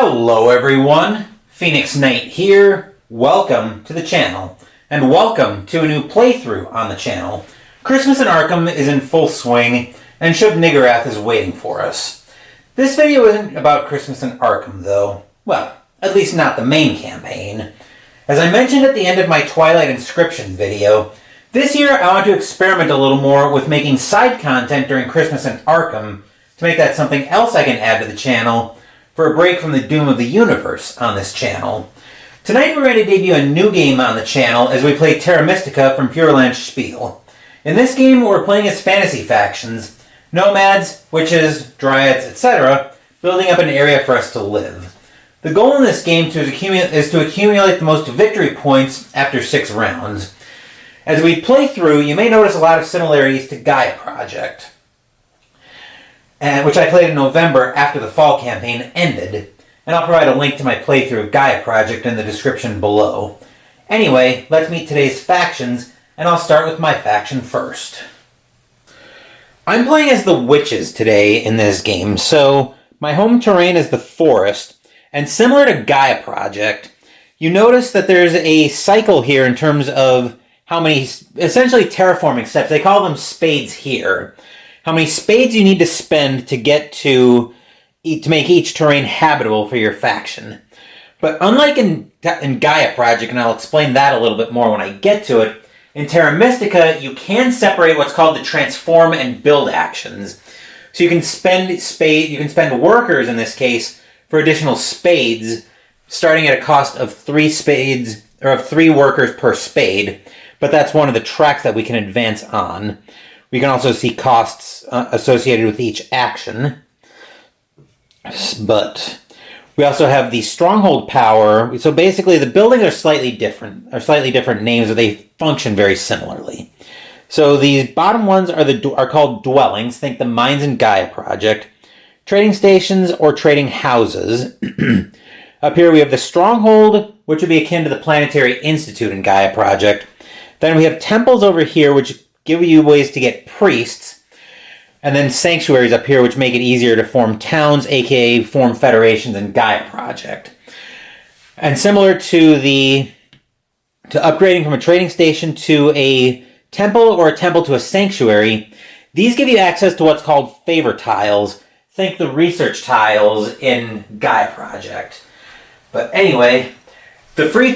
Hello everyone, Phoenix Knight here. Welcome to the channel, and welcome to a new playthrough on the channel. Christmas in Arkham is in full swing, and Shub Niggurath is waiting for us. This video isn't about Christmas in Arkham though. Well, at least not the main campaign. As I mentioned at the end of my Twilight Inscription video, this year I want to experiment a little more with making side content during Christmas in Arkham to make that something else I can add to the channel for a break from the doom of the universe on this channel. Tonight we're going to debut a new game on the channel as we play Terra Mystica from Pure Land Spiel. In this game we're playing as fantasy factions, nomads, witches, dryads, etc., building up an area for us to live. The goal in this game is to accumulate the most victory points after 6 rounds. As we play through, you may notice a lot of similarities to Gaia Project, which I played in November after the fall campaign ended, and I'll provide a link to my playthrough of Gaia Project in the description below. Anyway, let's meet today's factions, and I'll start with my faction first. I'm playing as the witches today in this game, so my home terrain is the forest, and similar to Gaia Project, you notice that there's a cycle here in terms of how many, essentially terraforming steps. They call them spades here. How many spades you need to spend to get to make each terrain habitable for your faction. But unlike in Gaia Project, and I'll explain that a little bit more when I get to it, in Terra Mystica you can separate what's called the transform and build actions. So you can spend workers in this case for additional spades, starting at a cost of 3 spades or of 3 workers per spade. But that's one of the tracks that we can advance on. We can also see costs associated with each action. But we also have the stronghold power. So basically the buildings are slightly different names, but they function very similarly. So these bottom ones are called dwellings. Think the mines in Gaia Project. Trading stations or trading houses. Up here we have the stronghold, which would be akin to the Planetary Institute in Gaia Project. Then we have temples over here, which give you ways to get priests, and then sanctuaries up here, which make it easier to form towns, aka form federations in Gaia Project. And similar to upgrading from a trading station to a temple or a temple to a sanctuary, these give you access to what's called favor tiles. Think the research tiles in Gaia Project. But anyway, the free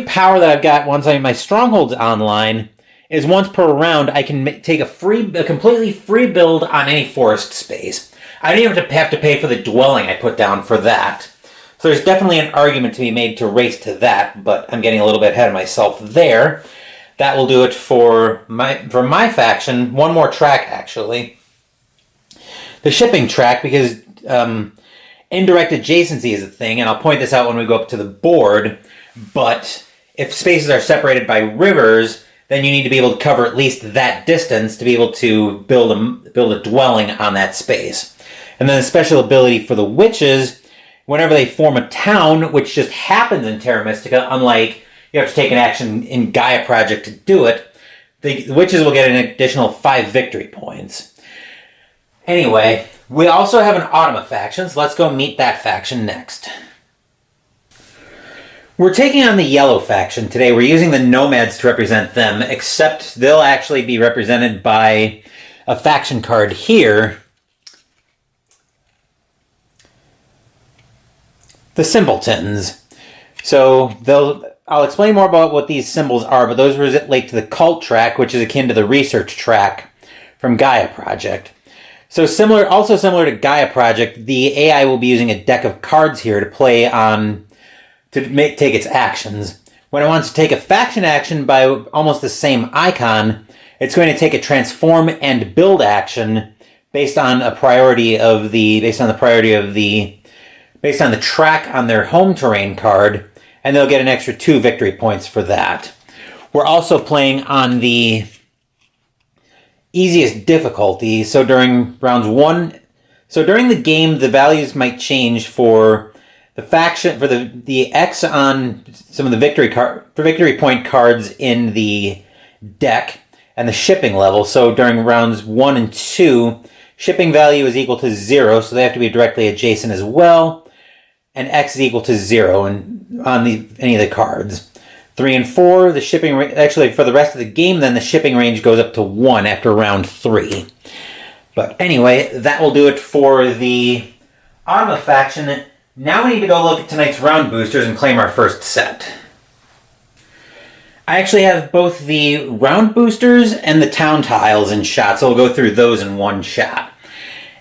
power that I've got once my stronghold's online is once per round I can take a completely free build on any forest space. I don't even have to pay for the dwelling I put down for that. So there's definitely an argument to be made to race to that, but I'm getting a little bit ahead of myself there. That will do it for my faction. One more track, actually. The shipping track, because indirect adjacency is a thing, and I'll point this out when we go up to the board, but if spaces are separated by rivers, then you need to be able to cover at least that distance to be able to build a dwelling on that space. And then a special ability for the witches, whenever they form a town, which just happens in Terra Mystica, unlike you have to take an action in Gaia Project to do it, the witches will get an additional 5 victory points. Anyway, we also have an Automa faction, so let's go meet that faction next. We're taking on the yellow faction today. We're using the nomads to represent them, except they'll actually be represented by a faction card here. The simpletons. So I'll explain more about what these symbols are, but those relate to the cult track, which is akin to the research track from Gaia Project. So also similar to Gaia Project, the AI will be using a deck of cards here to play on take its actions. When it wants to take a faction action by almost the same icon, it's going to take a transform and build action based on the track on their home terrain card, and they'll get an extra 2 victory points for that. We're also playing on the easiest difficulty, so during the game the values might change for the faction, for the X on some of the victory point cards in the deck, and the shipping level. So during rounds 1 and 2, shipping value is equal to 0, so they have to be directly adjacent as well. and X is equal to 0 on any of the cards. 3 and 4, the shipping actually for the rest of the game, then the shipping range goes up to 1 after round 3. But anyway, that will do it for the Automa faction. Now we need to go look at tonight's round boosters and claim our first set. I actually have both the round boosters and the town tiles in shot, so we'll go through those in one shot.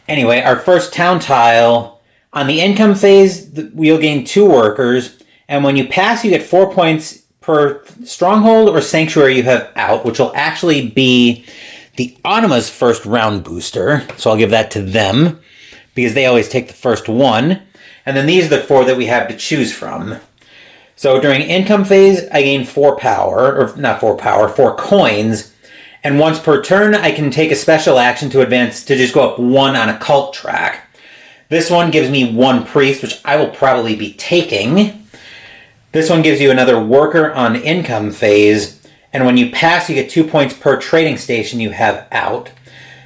Anyway, our first town tile, on the income phase, we'll gain 2 workers, and when you pass, you get 4 points per stronghold or sanctuary you have out, which will actually be the Automa's first round booster, so I'll give that to them, because they always take the first one. And then these are the 4 that we have to choose from. So during income phase, I gain 4 power, or not 4 power, 4 coins. And once per turn, I can take a special action to advance to just go up 1 on a cult track. This one gives me 1 priest, which I will probably be taking. This one gives you another worker on income phase. And when you pass, you get 2 points per trading station you have out.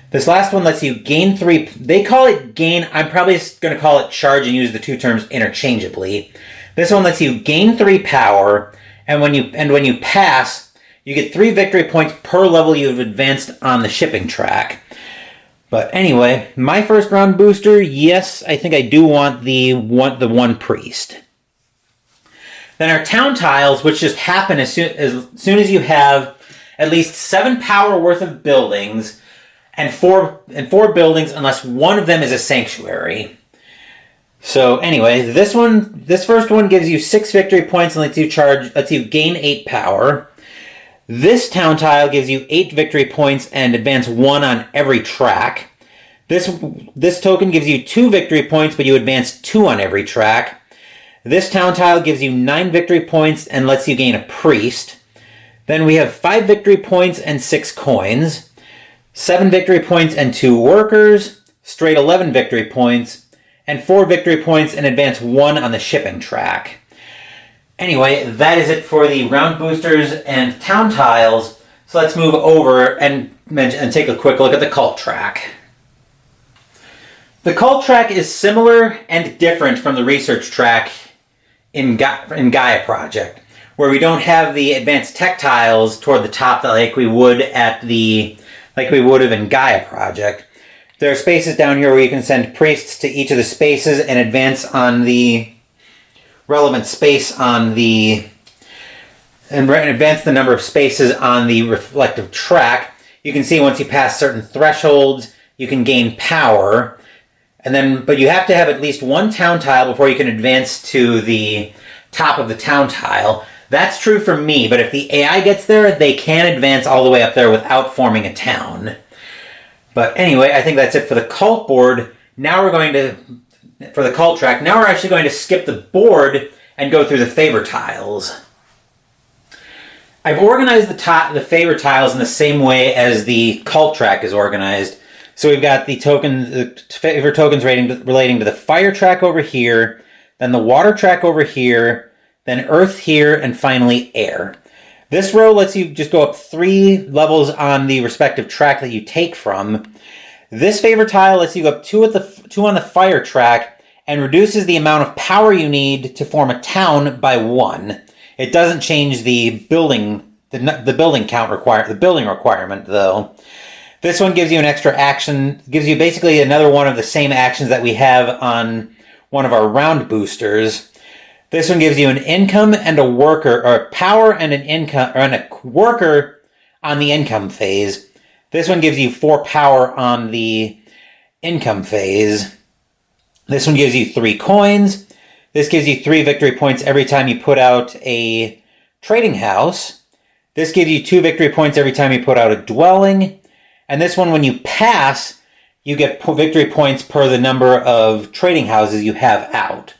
This last one lets you gain 3. They call it gain. I'm probably going to call it charge and use the 2 terms interchangeably. This one lets you gain 3 power, and when you pass, you get 3 victory points per level you've advanced on the shipping track. But anyway, my first round booster, yes, I think I do want the one priest. Then our town tiles, which just happen as soon as you have at least 7 power worth of buildings, and 4 buildings unless one of them is a sanctuary. So anyway, this first one gives you 6 victory points and lets you gain 8 power. This town tile gives you 8 victory points and advance 1 on every track. This token gives you 2 victory points, but you advance 2 on every track. This town tile gives you 9 victory points and lets you gain a priest. Then we have 5 victory points and 6 coins, 7 victory points and 2 workers, straight 11 victory points, and 4 victory points and advance 1 on the shipping track. Anyway, that is it for the round boosters and town tiles. So let's move over and take a quick look at the cult track. The cult track is similar and different from the research track in Gaia Project, where we don't have the advanced tech tiles toward the top like we would have in Gaia Project. There are spaces down here where you can send priests to each of the spaces and advance on the relevant space and advance the number of spaces on the reflective track. You can see once you pass certain thresholds, you can gain power. But you have to have at least 1 town tile before you can advance to the top of the town tile. That's true for me, but if the AI gets there, they can advance all the way up there without forming a town. But anyway, I think that's it for the cult board. Now for the cult track, now we're actually going to skip the board and go through the favor tiles. I've organized the favor tiles in the same way as the cult track is organized. So we've got the favor tokens relating to the fire track over here, then the water track over here, then earth here, and finally air. This row lets you just go up 3 levels on the respective track that you take from. This favor tile lets you go up 2 on the fire track and reduces the amount of power you need to form a town by 1. It doesn't change the building requirement though. This one gives you an extra action, gives you basically another one of the same actions that we have on one of our round boosters. This one gives you an income and a worker, or a power and an income, or a worker on the income phase. This one gives you 4 power on the income phase. This one gives you 3 coins. This gives you 3 victory points every time you put out a trading house. This gives you 2 victory points every time you put out a dwelling. And this one, when you pass, you get victory points per the number of trading houses you have out.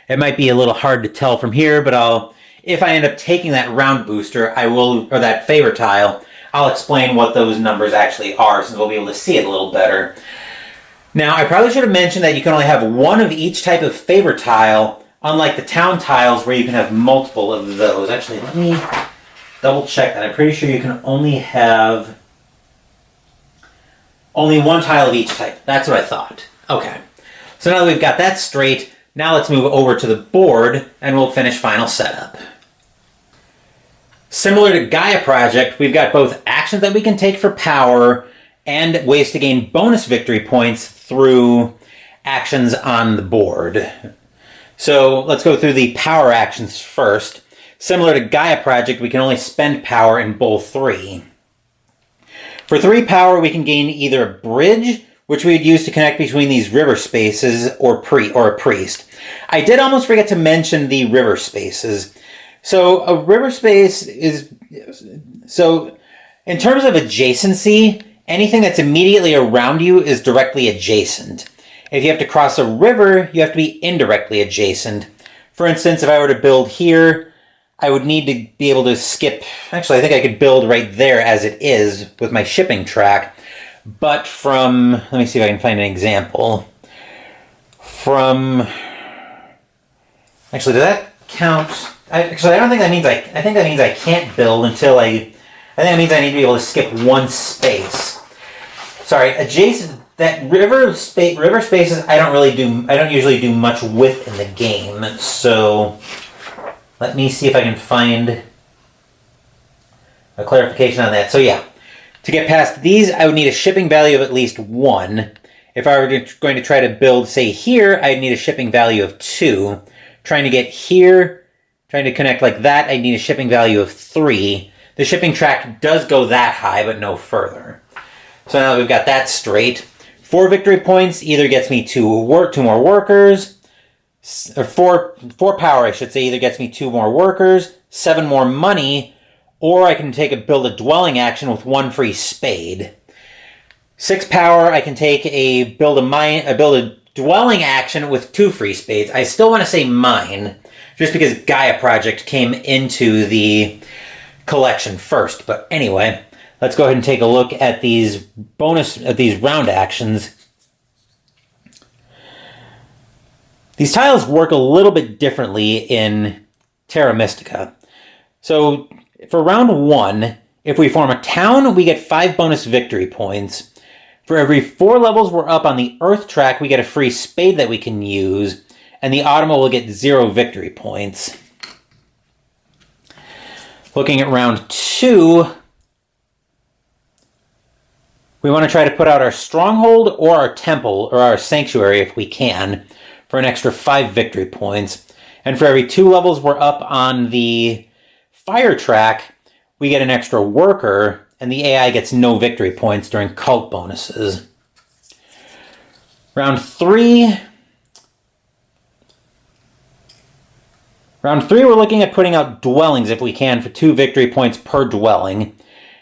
It might be a little hard to tell from here, but if I end up taking that round booster, or that favor tile, I'll explain what those numbers actually are, since we'll be able to see it a little better. Now, I probably should have mentioned that you can only have 1 of each type of favor tile, unlike the town tiles where you can have multiple of those. Actually, let me double check that. I'm pretty sure you can only have only 1 tile of each type. That's what I thought. Okay. So now that we've got that straight, Now let's move over to the board and we'll finish final setup. Similar to Gaia Project, we've got both actions that we can take for power and ways to gain bonus victory points through actions on the board. So let's go through the power actions first. Similar to Gaia Project, we can only spend power in bowl 3. For 3 power, we can gain either a bridge, which we would use to connect between these river spaces, or a priest. I did almost forget to mention the river spaces. So a river space is... So in terms of adjacency, anything that's immediately around you is directly adjacent. If you have to cross a river, you have to be indirectly adjacent. For instance, if I were to build here, I would need to be able to skip... Actually, I think I could build right there as it is with my shipping track. But from... Let me see if I can find an example. From... Actually, does that count? Actually, I don't think that means I think that means I can't build until I think that means I need to be able to skip one space. Sorry, adjacent... That river spaces I don't usually do much with in the game. So let me see if I can find a clarification on that. So yeah, to get past these, I would need a shipping value of at least 1. If I were going to try to build, say, here, I'd need a shipping value of 2. Trying to get here, trying to connect like that, I'd need a shipping value of 3. The shipping track does go that high, but no further. So now we've got that straight. 4 victory points either gets me 2 more workers, or 4 power, I should say, either gets me 2 more workers, 7 more money, or I can build a dwelling action with 1 free spade. 6 power, I can build a dwelling action with 2 free spades. I still want to say mine, just because Gaia Project came into the collection first. But anyway, let's go ahead and take a look at these round actions. These tiles work a little bit differently in Terra Mystica. So for round 1, if we form a town, we get 5 bonus victory points. For every 4 levels we're up on the Earth track, we get a free spade that we can use, and the Automa will get 0 victory points. Looking at round 2, we want to try to put out our stronghold or our temple or our sanctuary if we can for an extra 5 victory points. And for every 2 levels we're up on the fire track, we get an extra worker, and the AI gets no victory points during cult bonuses. Round 3, we're looking at putting out dwellings if we can for 2 victory points per dwelling.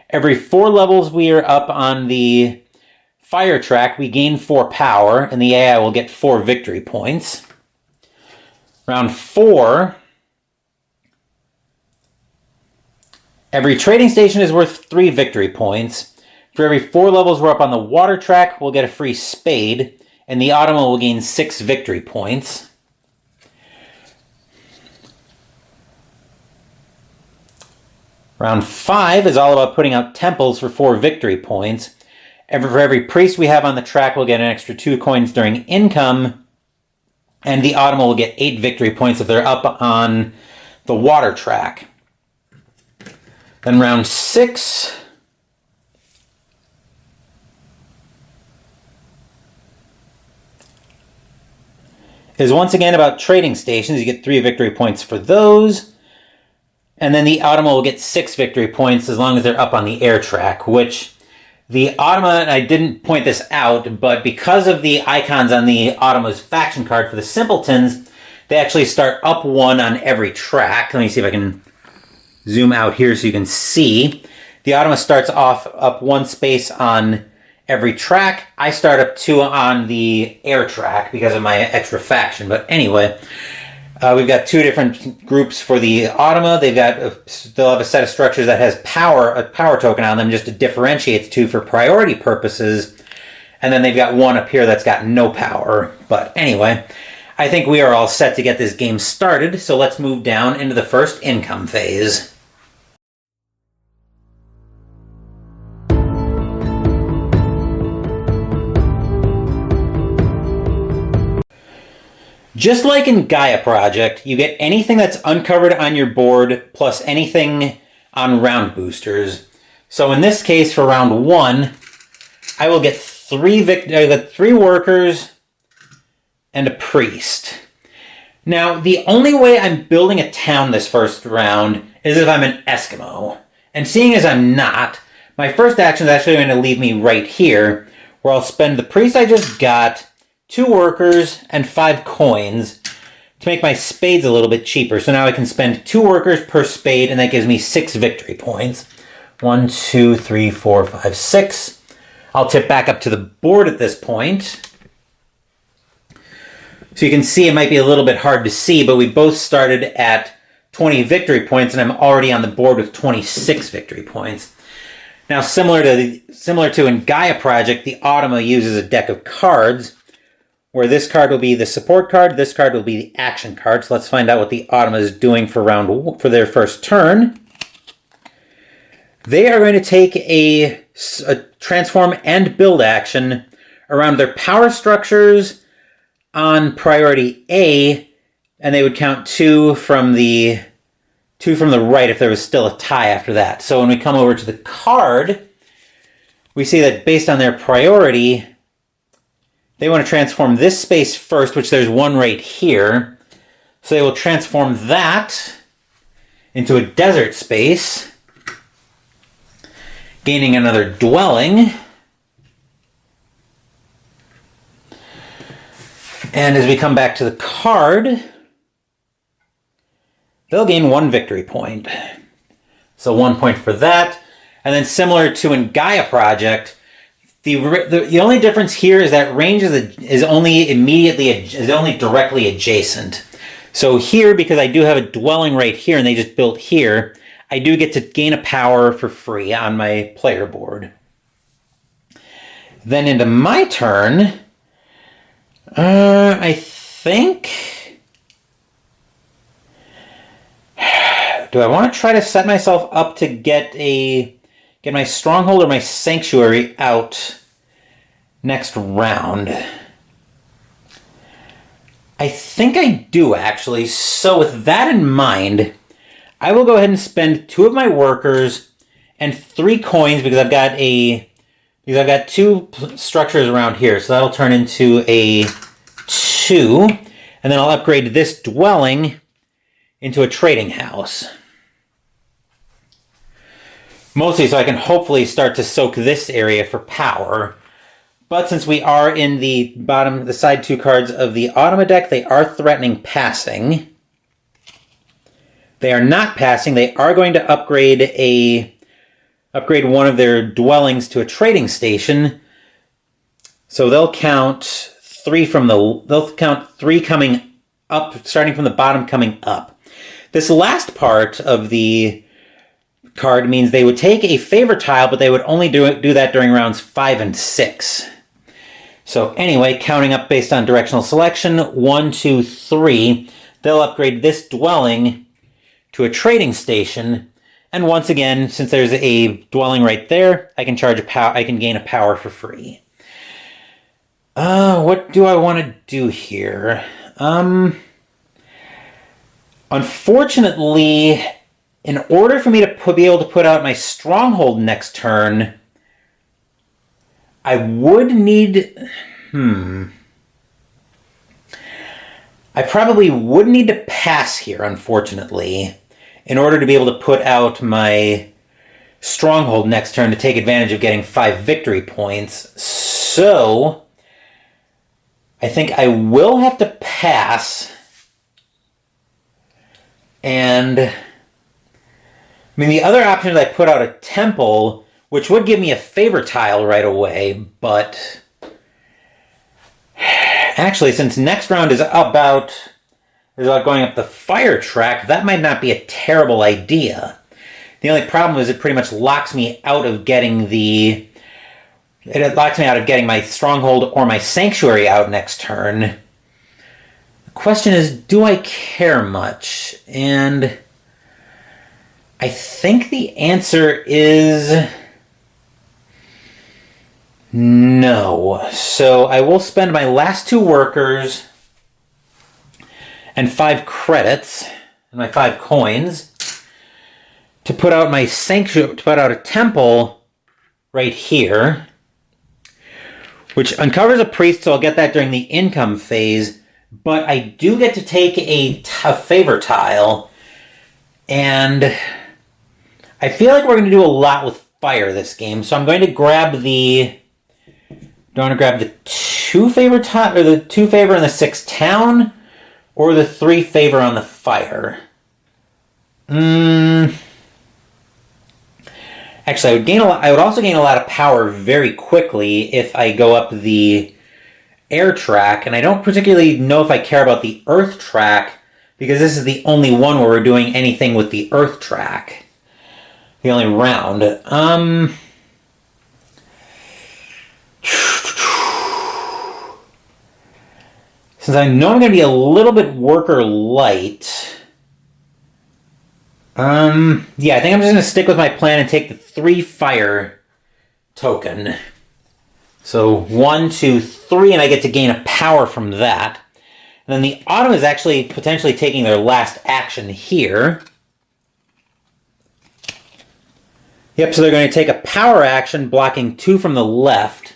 Every 4 levels we are up on the fire track, we gain 4 power, and the AI will get 4 victory points. Round 4, every trading station is worth 3 victory points. For every 4 levels we're up on the water track, we'll get a free spade, and the Automa will gain 6 victory points. Round 5 is all about putting out temples for 4 victory points. For every priest we have on the track, we'll get an extra 2 coins during income, and the Automa will get 8 victory points if they're up on the water track. Then round 6, is once again about trading stations. You get 3 victory points for those. And then the Automa will get 6 victory points as long as they're up on the air track, which the Automa, and I didn't point this out, but because of the icons on the Automa's faction card for the Simpletons, they actually start up 1 on every track. Let me see if I can zoom out here so you can see. The Automa starts off up 1 space on every track. I start up 2 on the air track because of my extra faction. But anyway, we've got 2 different groups for the Automa. They'll have a set of structures that has a power token on them just to differentiate the 2 for priority purposes. And then they've got 1 up here that's got no power. But anyway, I think we are all set to get this game started. So let's move down into the first income phase. Just like in Gaia Project, you get anything that's uncovered on your board plus anything on round boosters. So in this case, for round 1, I will get 3 workers and a priest. Now, the only way I'm building a town this first round is if I'm an Eskimo. And seeing as I'm not, my first action is actually going to leave me right here, where I'll spend the priest I just got, 2 workers, and 5 coins to make my spades a little bit cheaper. So now I can spend 2 workers per spade, and that gives me 6 victory points. 1, 2, 3, 4, 5, 6. I'll tip back up to the board at this point. So you can see it might be a little bit hard to see, but we both started at 20 victory points, and I'm already on the board with 26 victory points. Now, similar to in Gaia Project, the Automa uses a deck of cards, where this card will be the support card, this card will be the action card. So let's find out what the Automa is doing for their first turn. They are going to take a transform and build action around their power structures on priority A, and they would count 2 from the right if there was still a tie after that. So when we come over to the card, we see that based on their priority, they want to transform this space first, which there's 1 right here. So they will transform that into a desert space, gaining another dwelling. And as we come back to the card, they'll gain 1 victory point. So 1 point for that. And then similar to in Gaia Project, the only difference here is that range is only directly adjacent. So here, because I do have a dwelling right here and they just built here, I do get to gain a power for free on my player board. Then into my turn, I think... Do I want to try to set myself up to get my stronghold or my sanctuary out next round? I think I do, actually. So with that in mind, I will go ahead and spend 2 of my workers and 3 coins because I've got 2 structures around here. So that'll turn into a 2. And then I'll upgrade this dwelling into a trading house. Mostly so I can hopefully start to soak this area for power. But since we are in the side 2 cards of the Automa deck, they are threatening passing. They are not passing. They are going to upgrade one of their dwellings to a trading station. So they'll count 3 coming up, starting from the bottom coming up. This last part of the card means they would take a favor tile, but they would only do that during rounds 5 and 6. So anyway, counting up based on directional selection, 1, 2, 3, they'll upgrade this dwelling to a trading station. And once again, since there's a dwelling right there, I can gain a power for free. What do I want to do here? Unfortunately, in order for me to be able to put out my stronghold next turn, I would need... I probably would need to pass here, unfortunately, in order to be able to put out my stronghold next turn to take advantage of getting 5 victory points. So, I think I will have to pass. And, I mean, the other option is I put out a temple, which would give me a favor tile right away, but actually, since next round is about going up the fire track, that might not be a terrible idea. The only problem is it pretty much locks me out of getting my stronghold or my sanctuary out next turn. The question is, do I care much? And I think the answer is no. So I will spend my last 2 workers and 5 credits, and my 5 coins, to put out my sanctuary, to put out a temple right here, which uncovers a priest, so I'll get that during the income phase, but I do get to take a favor tile, and I feel like we're going to do a lot with fire this game, so I'm going to grab the... Do I want to grab the 2 favor tile, or the 2 favor and the 6 town, or the 3 favor on the fire? Actually, I would also gain a lot of power very quickly if I go up the air track, and I don't particularly know if I care about the earth track, because this is the only one where we're doing anything with the earth track. The only round. Since I know I'm going to be a little bit worker light, yeah, I think I'm just going to stick with my plan and take the 3 fire token. So 1, 2, 3, and I get to gain a power from that. And then the autumn is actually potentially taking their last action here. Yep, so they're going to take a power action, blocking 2 from the left.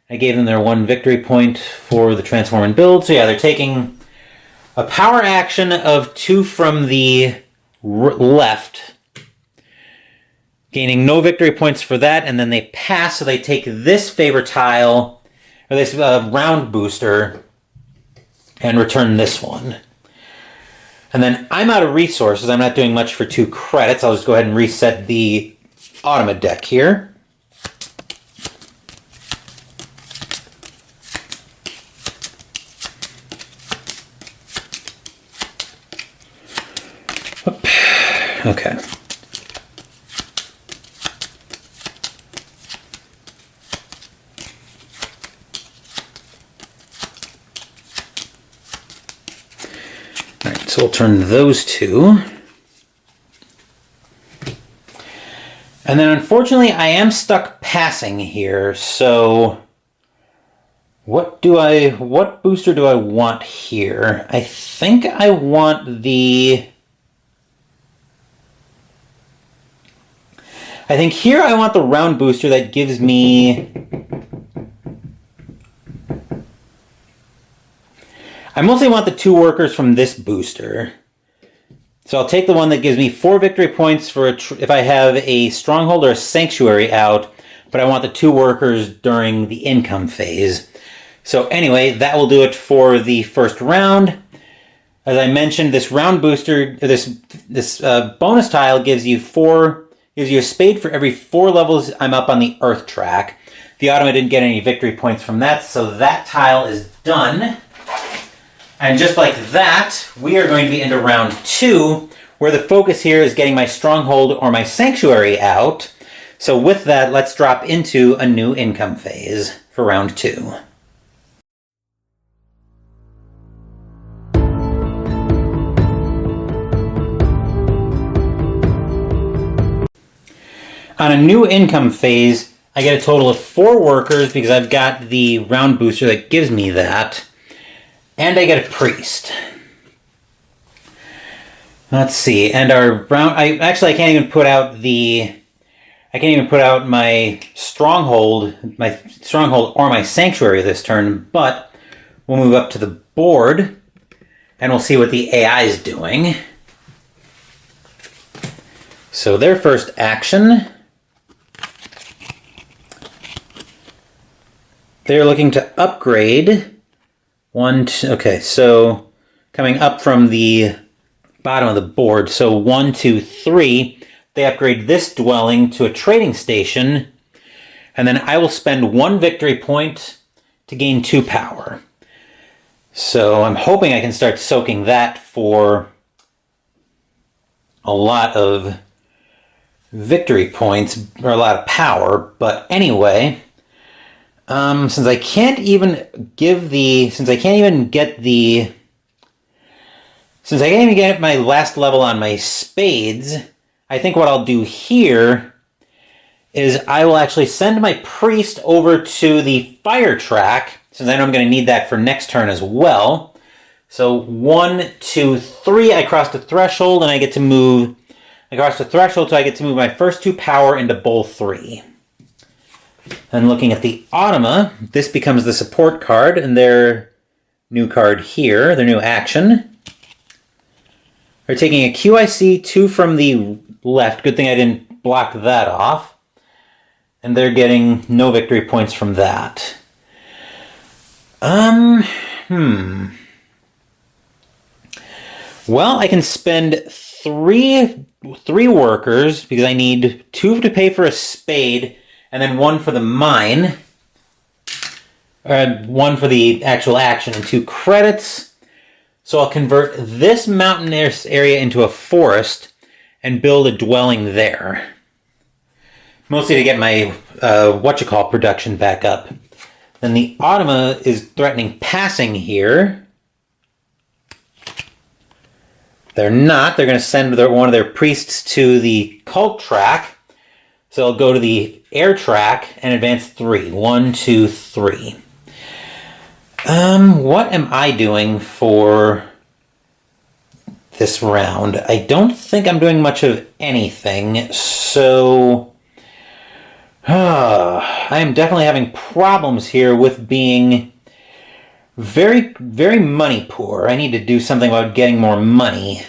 I gave them their 1 victory point for the transform and build. So yeah, they're taking a power action of 2 from the left, gaining no victory points for that, and then they pass, so they take this favor tile, or this round booster, and return this one. And then I'm out of resources. I'm not doing much for 2 credits. I'll just go ahead and reset the Automa deck here. Okay. All right, so we'll turn those 2. And then unfortunately I am stuck passing here, so what booster do I want here? I think I want the... I think here I want the round booster that gives me... I mostly want the 2 workers from this booster. So I'll take the one that gives me 4 victory points for if I have a stronghold or a sanctuary out, but I want the 2 workers during the income phase. So anyway, that will do it for the first round. As I mentioned, this round booster, this bonus tile gives you a spade for every 4 levels I'm up on the earth track. The Automa didn't get any victory points from that, so that tile is done. And just like that, we are going to be into round 2, where the focus here is getting my stronghold or my sanctuary out. So with that, let's drop into a new income phase for round 2. On a new income phase, I get a total of 4 workers because I've got the round booster that gives me that. And I get a priest. Let's see. And our round... I can't even put out my stronghold or my sanctuary this turn, but we'll move up to the board and we'll see what the AI is doing. So their first action... They're looking to upgrade 1, 2, okay, so coming up from the bottom of the board, so 1, 2, 3, they upgrade this dwelling to a trading station, and then I will spend 1 victory point to gain 2 power. So I'm hoping I can start soaking that for a lot of victory points, or a lot of power, but anyway... since I can't even get my last level on my spades, I think what I'll do here is I will actually send my priest over to the fire track, since I know I'm going to need that for next turn as well. So 1, 2, 3, I crossed the threshold, and I get to move. I crossed the threshold, so I get to move my first 2 power into bowl 3. And looking at the Automa, this becomes the support card, and their new card here, their new action. They're taking a QIC 2 from the left. Good thing I didn't block that off. And they're getting no victory points from that. Well, I can spend three workers because I need 2 to pay for a spade and then 1 for the mine. 1 for the actual action and 2 credits. So I'll convert this mountainous area into a forest and build a dwelling there. Mostly to get my production back up. Then the Automa is threatening passing here. They're not. They're going to send one of their priests to the cult track. So I'll go to the air track and advance 3. 1, 2, 3. What am I doing for this round? I don't think I'm doing much of anything, so I am definitely having problems here with being very, very money poor. I need to do something about getting more money.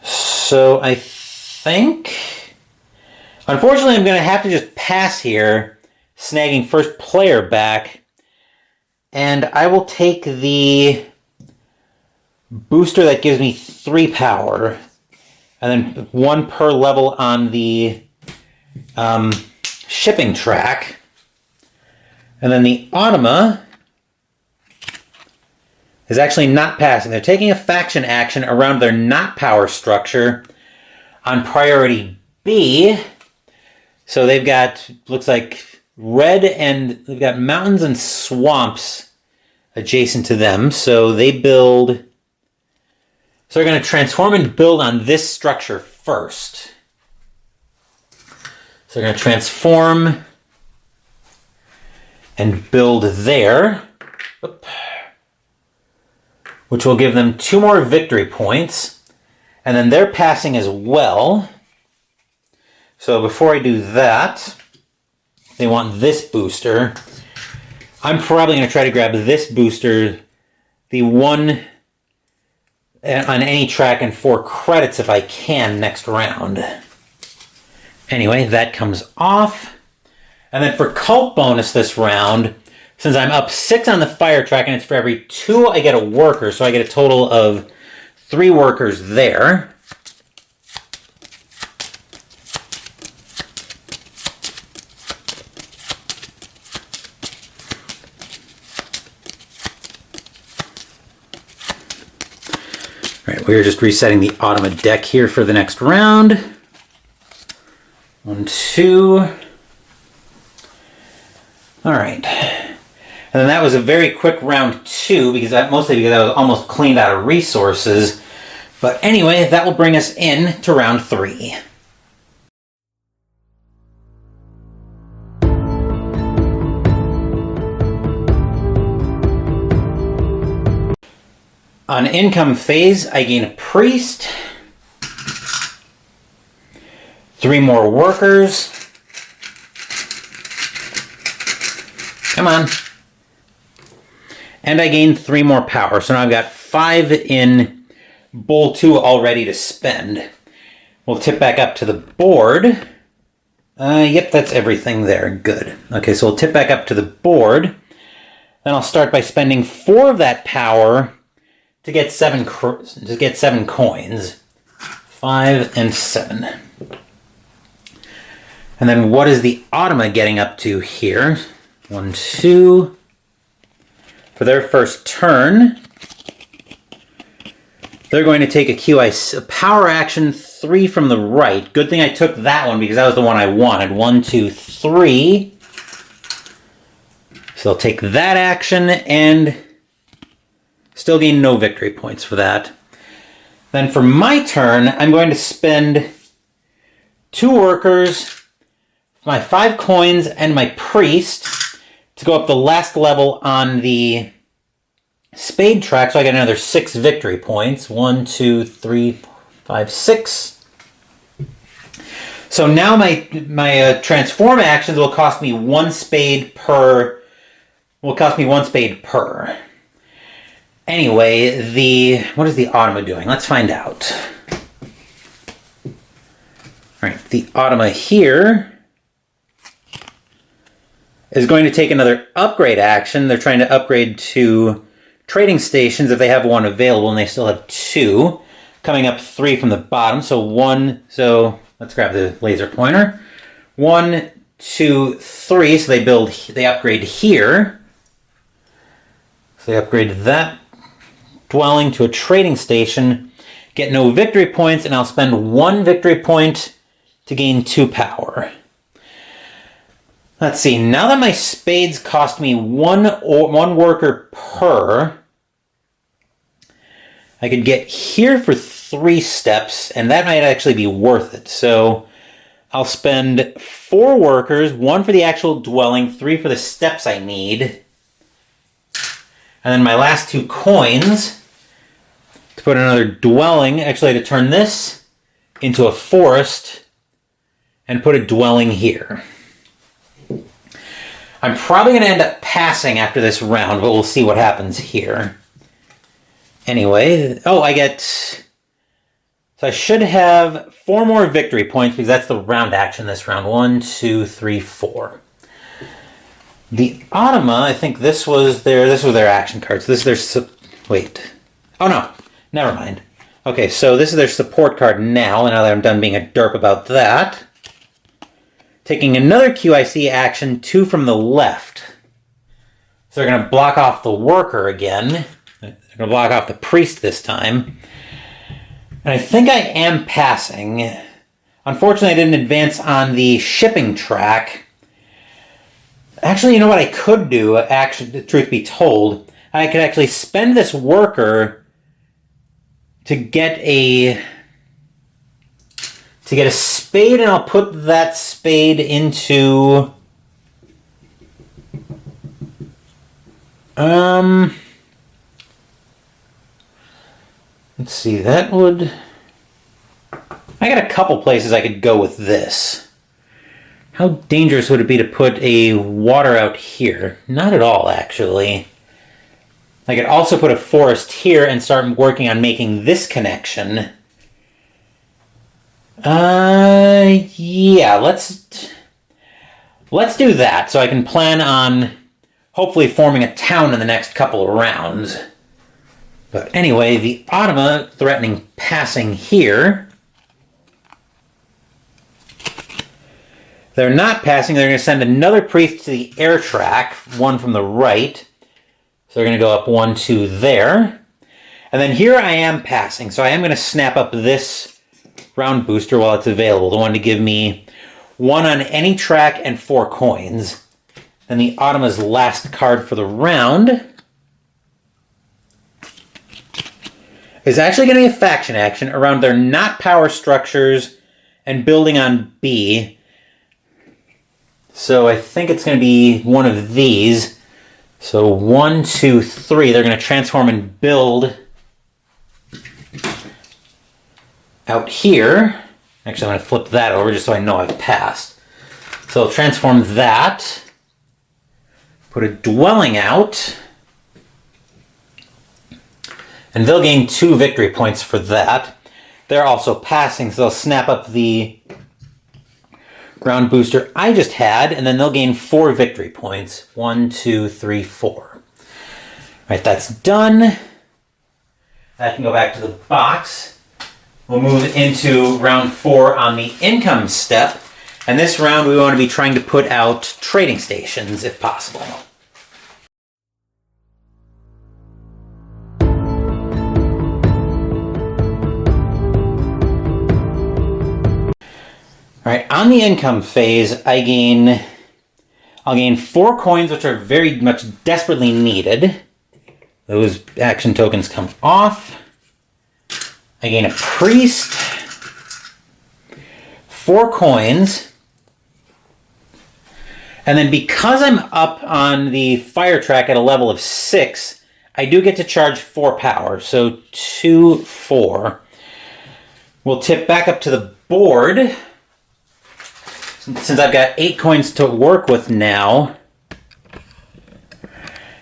So I think, unfortunately, I'm going to have to just pass here, snagging first player back. And I will take the booster that gives me 3 power. And then 1 per level on the shipping track. And then the Automa is actually not passing. They're taking a faction action around their not power structure on priority B. So they've got, looks like red, and they've got mountains and swamps adjacent to them. So they build, so they're going to transform and build on this structure first. So they're going to transform and build there. Oop. Which will give them 2 more victory points. And then they're passing as well. So before I do that, they want this booster. I'm probably going to try to grab this booster, the 1 on any track and 4 credits if I can next round. Anyway, that comes off. And then for cult bonus this round, since I'm up 6 on the fire track and it's for every 2 I get a worker, so I get a total of 3 workers there. All right, we're just resetting the Automa deck here for the next round. 1, 2. All right. And then that was a very quick round 2, mostly because I was almost cleaned out of resources. But anyway, that will bring us in to round 3. On income phase, I gain a priest, 3 more workers. Come on. And I gained 3 more power, so now I've got 5 in bowl 2 all ready to spend. We'll tip back up to the board. Yep, that's everything there. Good. Okay, so we'll tip back up to the board. Then I'll start by spending 4 of that power to get 7 coins. 5 and 7. And then what is the Automa getting up to here? 1, 2. For their first turn, they're going to take a power action 3 from the right. Good thing I took that one because that was the one I wanted. 1, 2, 3. So they'll take that action and still gain no victory points for that. Then for my turn, I'm going to spend 2 workers, my 5 coins, and my priest to go up the last level on the spade track, so I get another 6 victory points. 1, 2, 3, 5, 6. So now my transform actions will cost me 1 spade per. Anyway, what is the Automa doing? Let's find out. All right, the Automa here is going to take another upgrade action. They're trying to upgrade to trading stations if they have one available, and they still have 2. Coming up 3 from the bottom, so 1. So let's grab the laser pointer. 1, 2, 3. So they upgrade here. So they upgrade that dwelling to a trading station. Get no victory points, and I'll spend 1 victory point to gain 2 power. Let's see, now that my spades cost me one worker per, I could get here for 3 steps, and that might actually be worth it. So I'll spend 4 workers, 1 for the actual dwelling, 3 for the steps I need. And then my last 2 coins to put another dwelling, actually to turn this into a forest and put a dwelling here. I'm probably going to end up passing after this round, but we'll see what happens here. Anyway, so I should have 4 more victory points because that's the round action this round. 1, 2, 3, 4. The Automa, I think this was their action cards. This is their, wait. Oh no, never mind. Okay, so this is their support card now, and now that I'm done being a derp about that. Taking another QIC action, 2 from the left. So they're going to block off the worker again. They're going to block off the priest this time. And I think I am passing. Unfortunately, I didn't advance on the shipping track. Actually, you know what I could do, actually, truth be told? I could actually spend this worker to get a spade, and I'll put that spade into let's see, that would, I got a couple places I could go with this. How dangerous would it be to put a water out here? Not at all, actually. I could also put a forest here and start working on making this connection. Yeah, let's do that, so I can plan on hopefully forming a town in the next couple of rounds. But anyway, the Automa threatening passing here. They're not passing, they're going to send another priest to the air track, 1 from the right. So they're going to go up 1, 2 there. And then here I am passing, so I am going to snap up this round booster while it's available. The one to give me 1 on any track and 4 coins. Then the Automa's last card for the round is actually going to be a faction action around their not power structures and building on B. So I think it's going to be one of these. So 1, 2, 3. They're going to transform and build out here. Actually, I'm going to flip that over just so I know I've passed. So I'll transform that. Put a dwelling out. And they'll gain 2 victory points for that. They're also passing, so they'll snap up the round booster I just had, and then they'll gain 4 victory points. 1, 2, 3, 4. All right, that's done. That can go back to the box. We'll move into round 4 on the income step. And this round we want to be trying to put out trading stations if possible. Alright, on the income phase, I'll gain 4 coins, which are very much desperately needed. Those action tokens come off. I gain a priest, 4 coins, and then because I'm up on the fire track at a level of 6, I do get to charge 4 power, so 2, 4. We'll tip back up to the board. Since I've got 8 coins to work with now,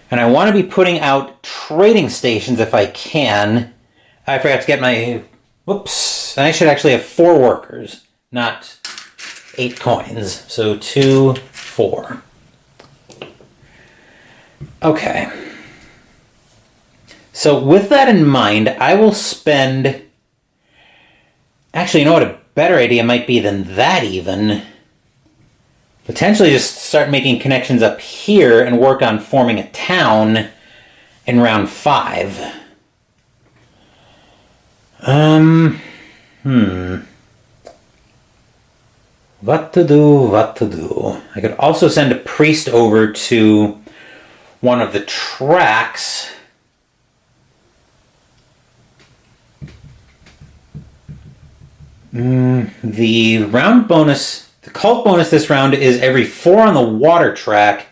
and I want to be putting out trading stations if I can. I forgot to get my... Whoops. I should actually have 4 workers, not 8 coins. So 2, 4. Okay. So with that in mind, I will spend... Actually, you know what a better idea might be than that even? Potentially just start making connections up here and work on forming a town in round 5. What to do? I could also send a priest over to one of the tracks. The round bonus, the cult bonus this round is every 4 on the water track,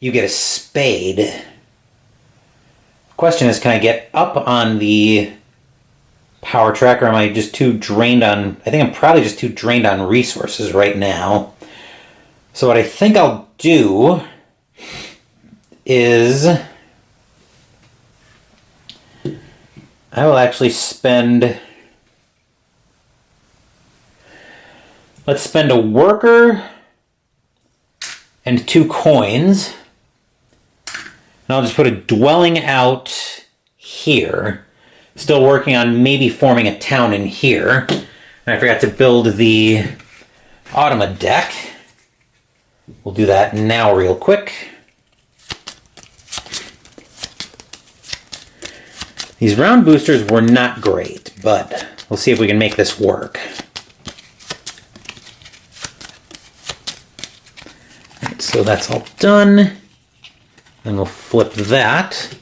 you get a spade. The question is, can I get up on the power track, or am I just too drained on... I think I'm probably just too drained on resources right now. So what I think I'll do is... I will actually spend... Let's spend a worker and 2 coins. And I'll just put a dwelling out here. Still working on maybe forming a town in here. And I forgot to build the Automa deck. We'll do that now real quick. These round boosters were not great, but we'll see if we can make this work. Alright, so that's all done. Then we'll flip that.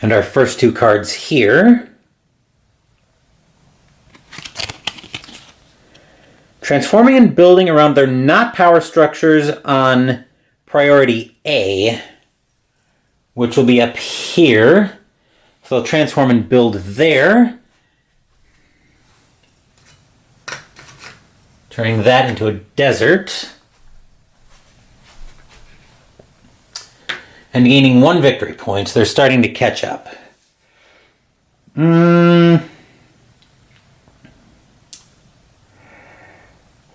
And our first 2 cards here. Transforming and building around their not power structures on priority A, which will be up here. So they'll transform and build there. Turning that into a desert. And gaining 1 victory point, so they're starting to catch up.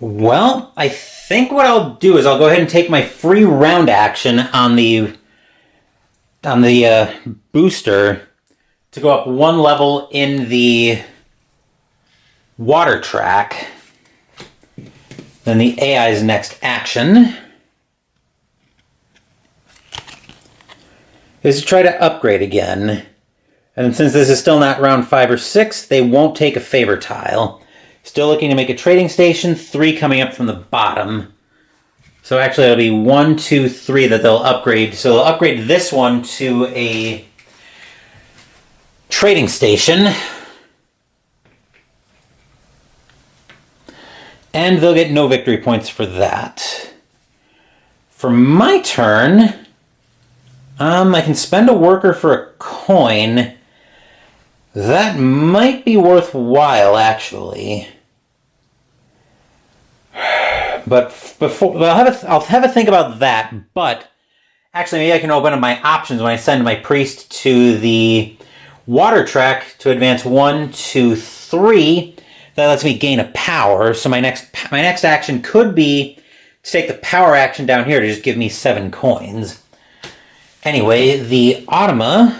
Well, I think what I'll do is I'll go ahead and take my free round action on the booster to go up 1 level in the water track. Then the AI's next action is to try to upgrade again. And since this is still not round 5 or 6, they won't take a favor tile. Still looking to make a trading station, 3 coming up from the bottom. So actually it'll be 1, 2, 3 that they'll upgrade. So they'll upgrade this one to a trading station. And they'll get no victory points for that. For my turn... I can spend a worker for a coin. That might be worthwhile, actually. But before, I'll have a think about that. But actually, maybe I can open up my options when I send my priest to the water track to advance 1, 2, 3. That lets me gain a power. So my next action could be to take the power action down here to just give me 7 coins. Anyway, the Automa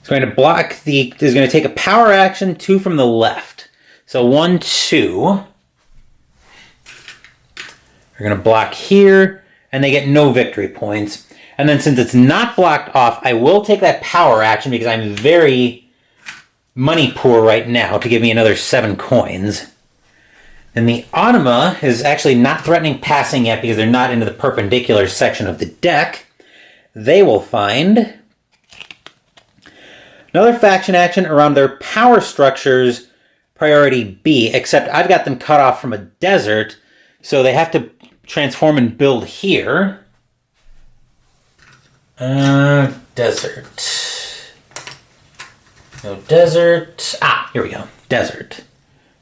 is going to block the... is going to take a power action, 2 from the left. So 1, 2. We're going to block here, and they get no victory points. And then since it's not blocked off, I will take that power action because I'm very money poor right now to give me another 7 coins. And the Automa is actually not threatening passing yet because they're not into the perpendicular section of the deck. They will find another faction action around their power structures, priority B, except I've got them cut off from a desert, so they have to transform and build here. Desert. No desert. Ah, here we go. Desert.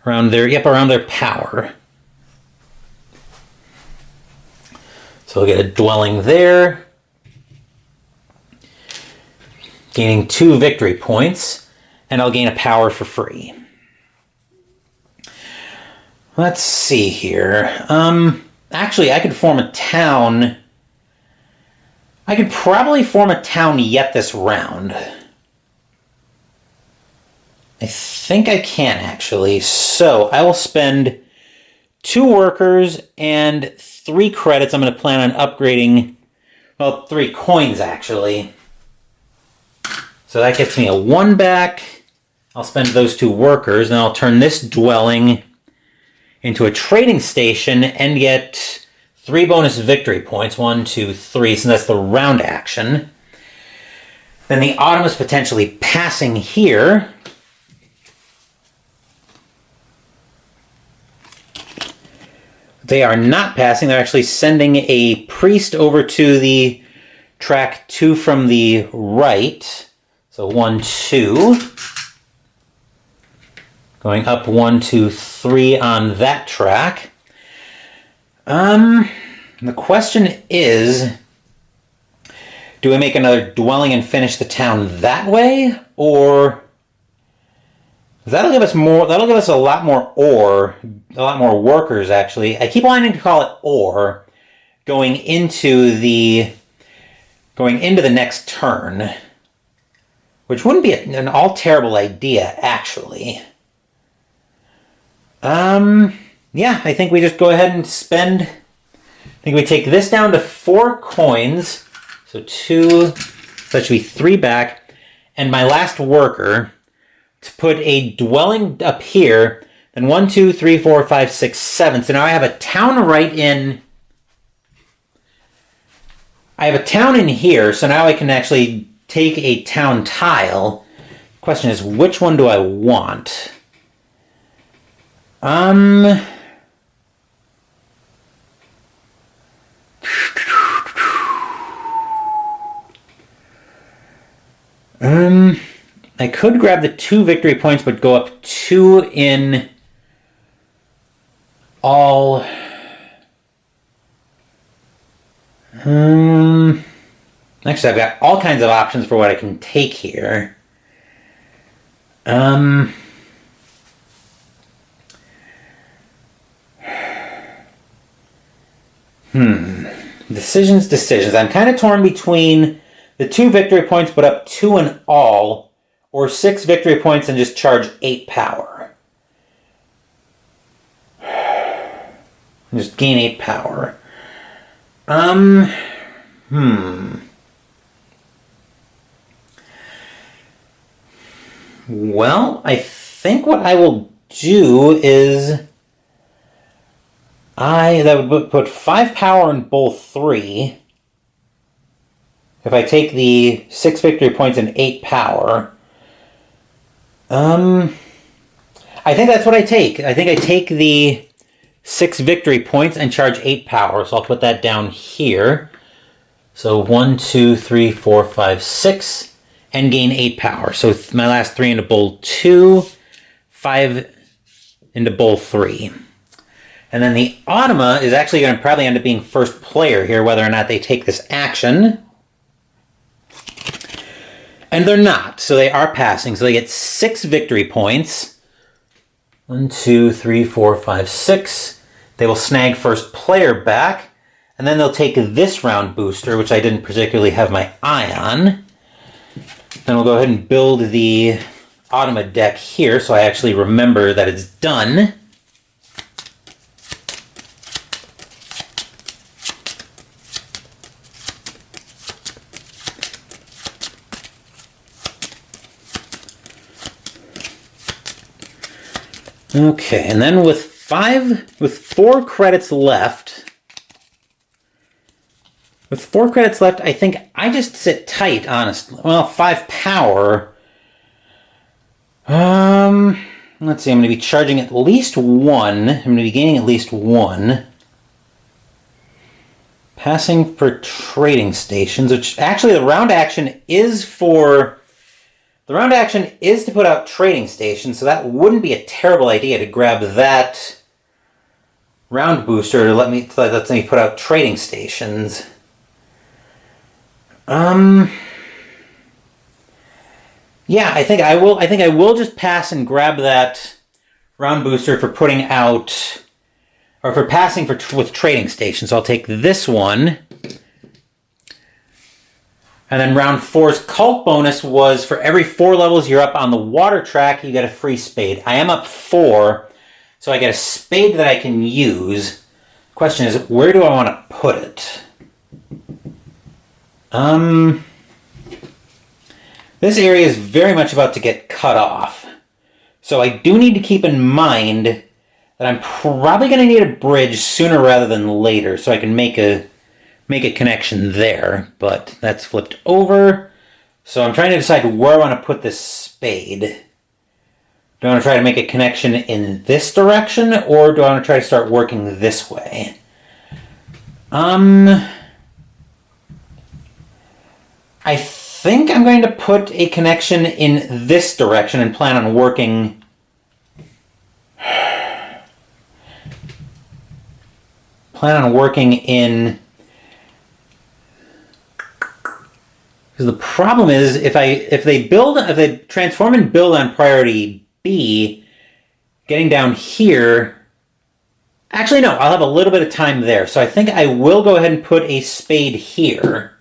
Around their, yep, around their power. So we'll get a dwelling there. Gaining 2 victory points. And I'll gain a power for free. Let's see here. Actually, I could form a town. I could probably form a town yet this round. I think I can, actually. So I will spend 2 workers and 3 credits. I'm going to plan on upgrading, well, 3 coins, actually. So that gets me a 1 back. I'll spend those 2 workers, and I'll turn this dwelling into a trading station and get 3 bonus victory points. 1, 2, 3, so that's the round action. Then the autumn is potentially passing here. They are not passing. They're actually sending a priest over to the track 2 from the right. So 1, 2. Going up 1, 2, 3 on that track. The question is, do we make another dwelling and finish the town that way? Or that'll give us more, that'll give us a lot more ore, a lot more workers actually. I keep wanting to call it ore going into the next turn, which wouldn't be an all terrible idea actually. Yeah, I think we just go ahead and spend, I think we take this down to 4 coins, so 2, that should be 3 back, and my last worker to put a dwelling up here, then 1, 2, 3, 4, 5, 6, 7. So now I have a town right in, I have a town in here, so now I can actually take a town tile. Question is, which one do I want? I could grab the 2 victory points, but go up 2 in all. Actually, I've got all kinds of options for what I can take here. Decisions. I'm kind of torn between the 2 victory points, but up 2 in all, or 6 victory points and just charge 8 power. Just gain 8 power. Well, I think what I will do is that would put 5 power in bowl 3. If I take the 6 victory points and 8 power. I think that's what I take. I think I take the 6 victory points and charge 8 power. So I'll put that down here. So 1, 2, 3, 4, 5, 6. And gain 8 power. So my last 3 into bowl 2. 5 into bowl 3. And then the Automa is actually going to probably end up being first player here, whether or not they take this action. And they're not, so they are passing. So they get 6 victory points. 1, 2, 3, 4, 5, 6. They will snag first player back. And then they'll take this round booster, which I didn't particularly have my eye on. Then we'll go ahead and build the Automa deck here, so I actually remember that it's done. Okay, and then with 4 credits left, I think I just sit tight, honestly. Well, 5 power. Let's see, I'm going to be charging at least 1. I'm going to be gaining at least 1. Passing for trading stations, which actually the round action is for... The round action is to put out trading stations, so that wouldn't be a terrible idea to grab that round booster to let me put out trading stations. Yeah, I think I will just pass and grab that round booster for putting out, or for passing with trading stations. So I'll take this one. And then round 4's cult bonus was for every 4 levels you're up on the water track, you get a free spade. I am up 4, so I get a spade that I can use. Question is, where do I want to put it? This area is very much about to get cut off. So I do need to keep in mind that I'm probably going to need a bridge sooner rather than later so I can make a connection there, but that's flipped over. So I'm trying to decide where I want to put this spade. Do I want to try to make a connection in this direction, or do I want to try to start working this way? I think I'm going to put a connection in this direction and plan on working... in... Because the problem is, if they transform and build on priority B, getting down here... Actually, no, I'll have a little bit of time there. So I think I will go ahead and put a spade here.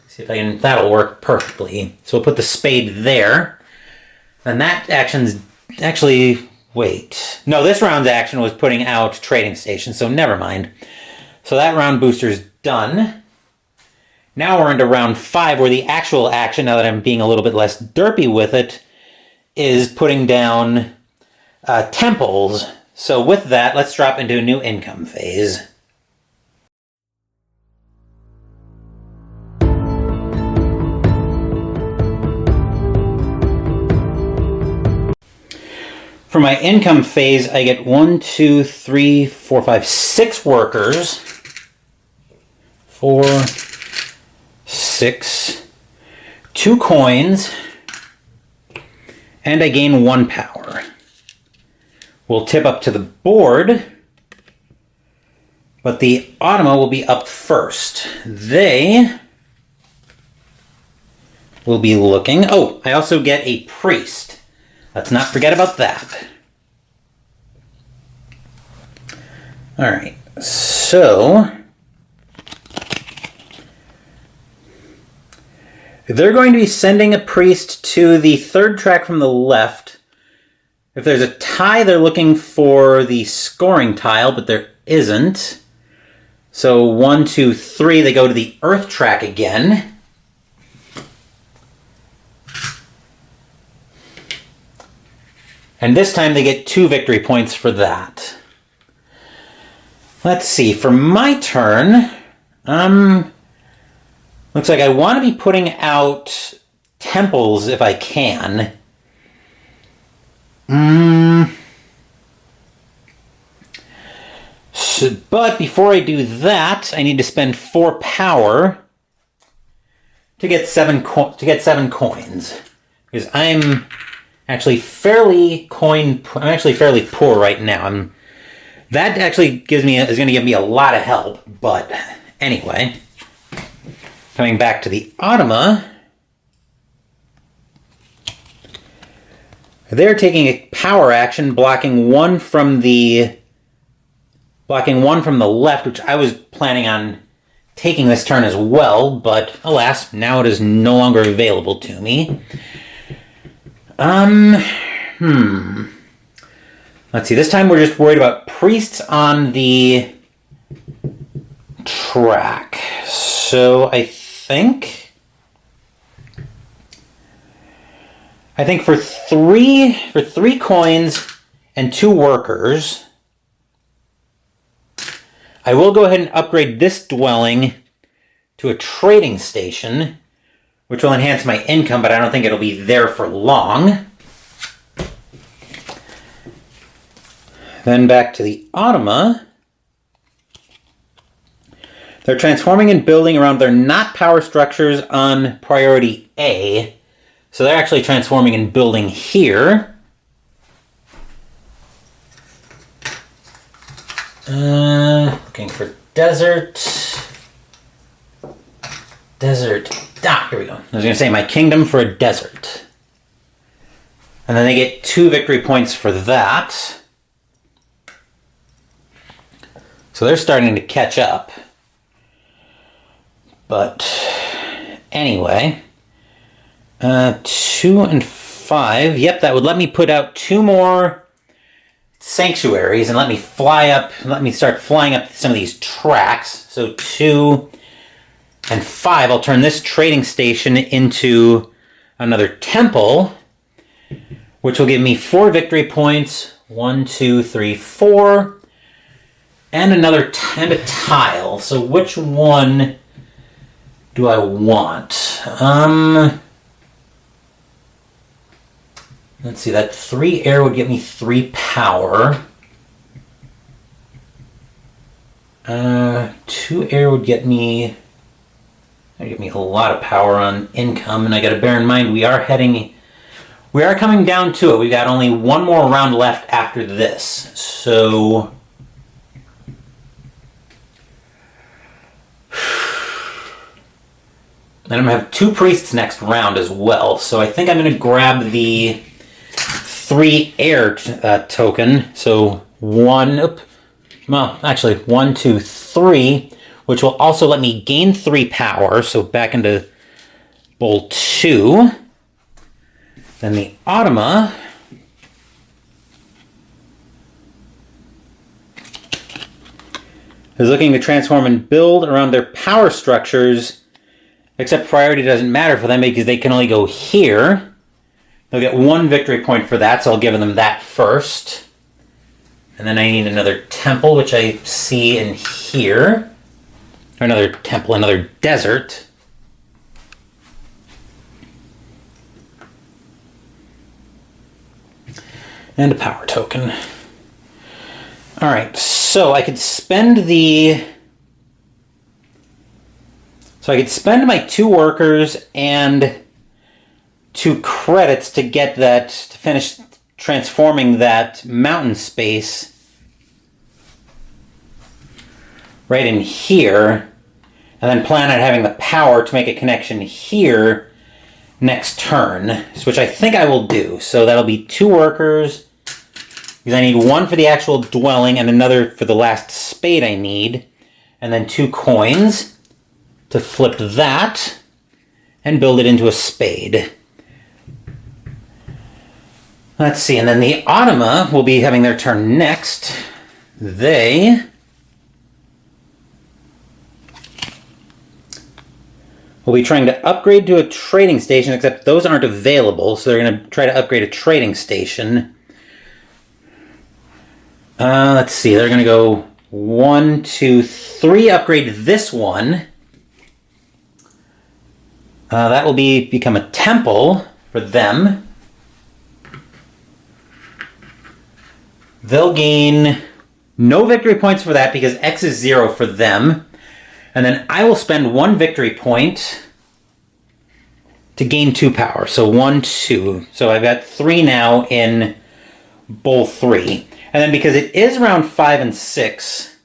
See if I can... That'll work perfectly. So we'll put the spade there. And that action's... Actually, wait. No, this round's action was putting out trading stations, so never mind. So that round booster's done. Now we're into round 5, where the actual action, now that I'm being a little bit less derpy with it, is putting down temples. So with that, let's drop into a new income phase. For my income phase, I get 1, 2, 3, 4, 5, 6 workers. 4, 6, 2 coins, and I gain 1 power. We'll tip up to the board, but the Automa will be up first. They will be looking... Oh, I also get a priest. Let's not forget about that. All right, so... They're going to be sending a priest to the 3rd track from the left. If there's a tie, they're looking for the scoring tile, but there isn't. So 1, 2, 3, they go to the earth track again. And this time they get 2 victory points for that. Let's see, for my turn, looks like I want to be putting out temples if I can. But before I do that, I need to spend 4 power to get 7 coins, because I'm actually fairly poor right now. That actually is going to give me a lot of help. But anyway, coming back to the Automa, they're taking a power action, blocking one from the left, which I was planning on taking this turn as well, but alas, now it is no longer available to me. Let's see, this time we're just worried about priests on the track. So I think for three coins and 2 workers, I will go ahead and upgrade this dwelling to a trading station, which will enhance my income, but I don't think it'll be there for long. Then back to the Automa. They're transforming and building around their not power structures on priority A. So they're actually transforming and building here. Looking for desert. Desert. Ah, here we go. I was going to say my kingdom for a desert. And then they get 2 victory points for that. So they're starting to catch up. But anyway, 2 and 5. Yep, that would let me put out 2 more sanctuaries and let me fly up. Let me start flying up some of these tracks. So 2 and 5. I'll turn this trading station into another temple, which will give me 4 victory points. 1, 2, 3, 4. And a tile. So which one do I want? Let's see, that 3 air would get me 3 power. 2 air would get me a lot of power on income, and I gotta bear in mind we are coming down to it. We've got only 1 more round left after this. So and I'm going to have 2 priests next round as well. So I think I'm going to grab the 3 air token. So 1, 2, 3, which will also let me gain 3 power. So back into bowl 2. Then the Automa is looking to transform and build around their power structures. Except priority doesn't matter for them because they can only go here. They'll get 1 victory point for that, so I'll give them that first. And then I need another temple, which I see in here. Or another temple, another desert. And a power token. Alright, so I could spend my 2 workers and 2 credits to get that, to finish transforming that mountain space right in here, and then plan on having the power to make a connection here next turn, which I think I will do. So that'll be 2 workers, because I need 1 for the actual dwelling and another for the last spade I need, and then 2 coins to flip that and build it into a spade. Let's see, and then the Automa will be having their turn next. They will be trying to upgrade to a trading station, except those aren't available, so they're going to try to upgrade a trading station. Let's see, they're going to go 1, 2, 3, upgrade this one. That will become a temple for them. They'll gain no victory points for that because X is 0 for them. And then I will spend 1 victory point to gain 2 power. So 1, 2. So I've got 3 now in bowl 3. And then because it is round 5 and 6,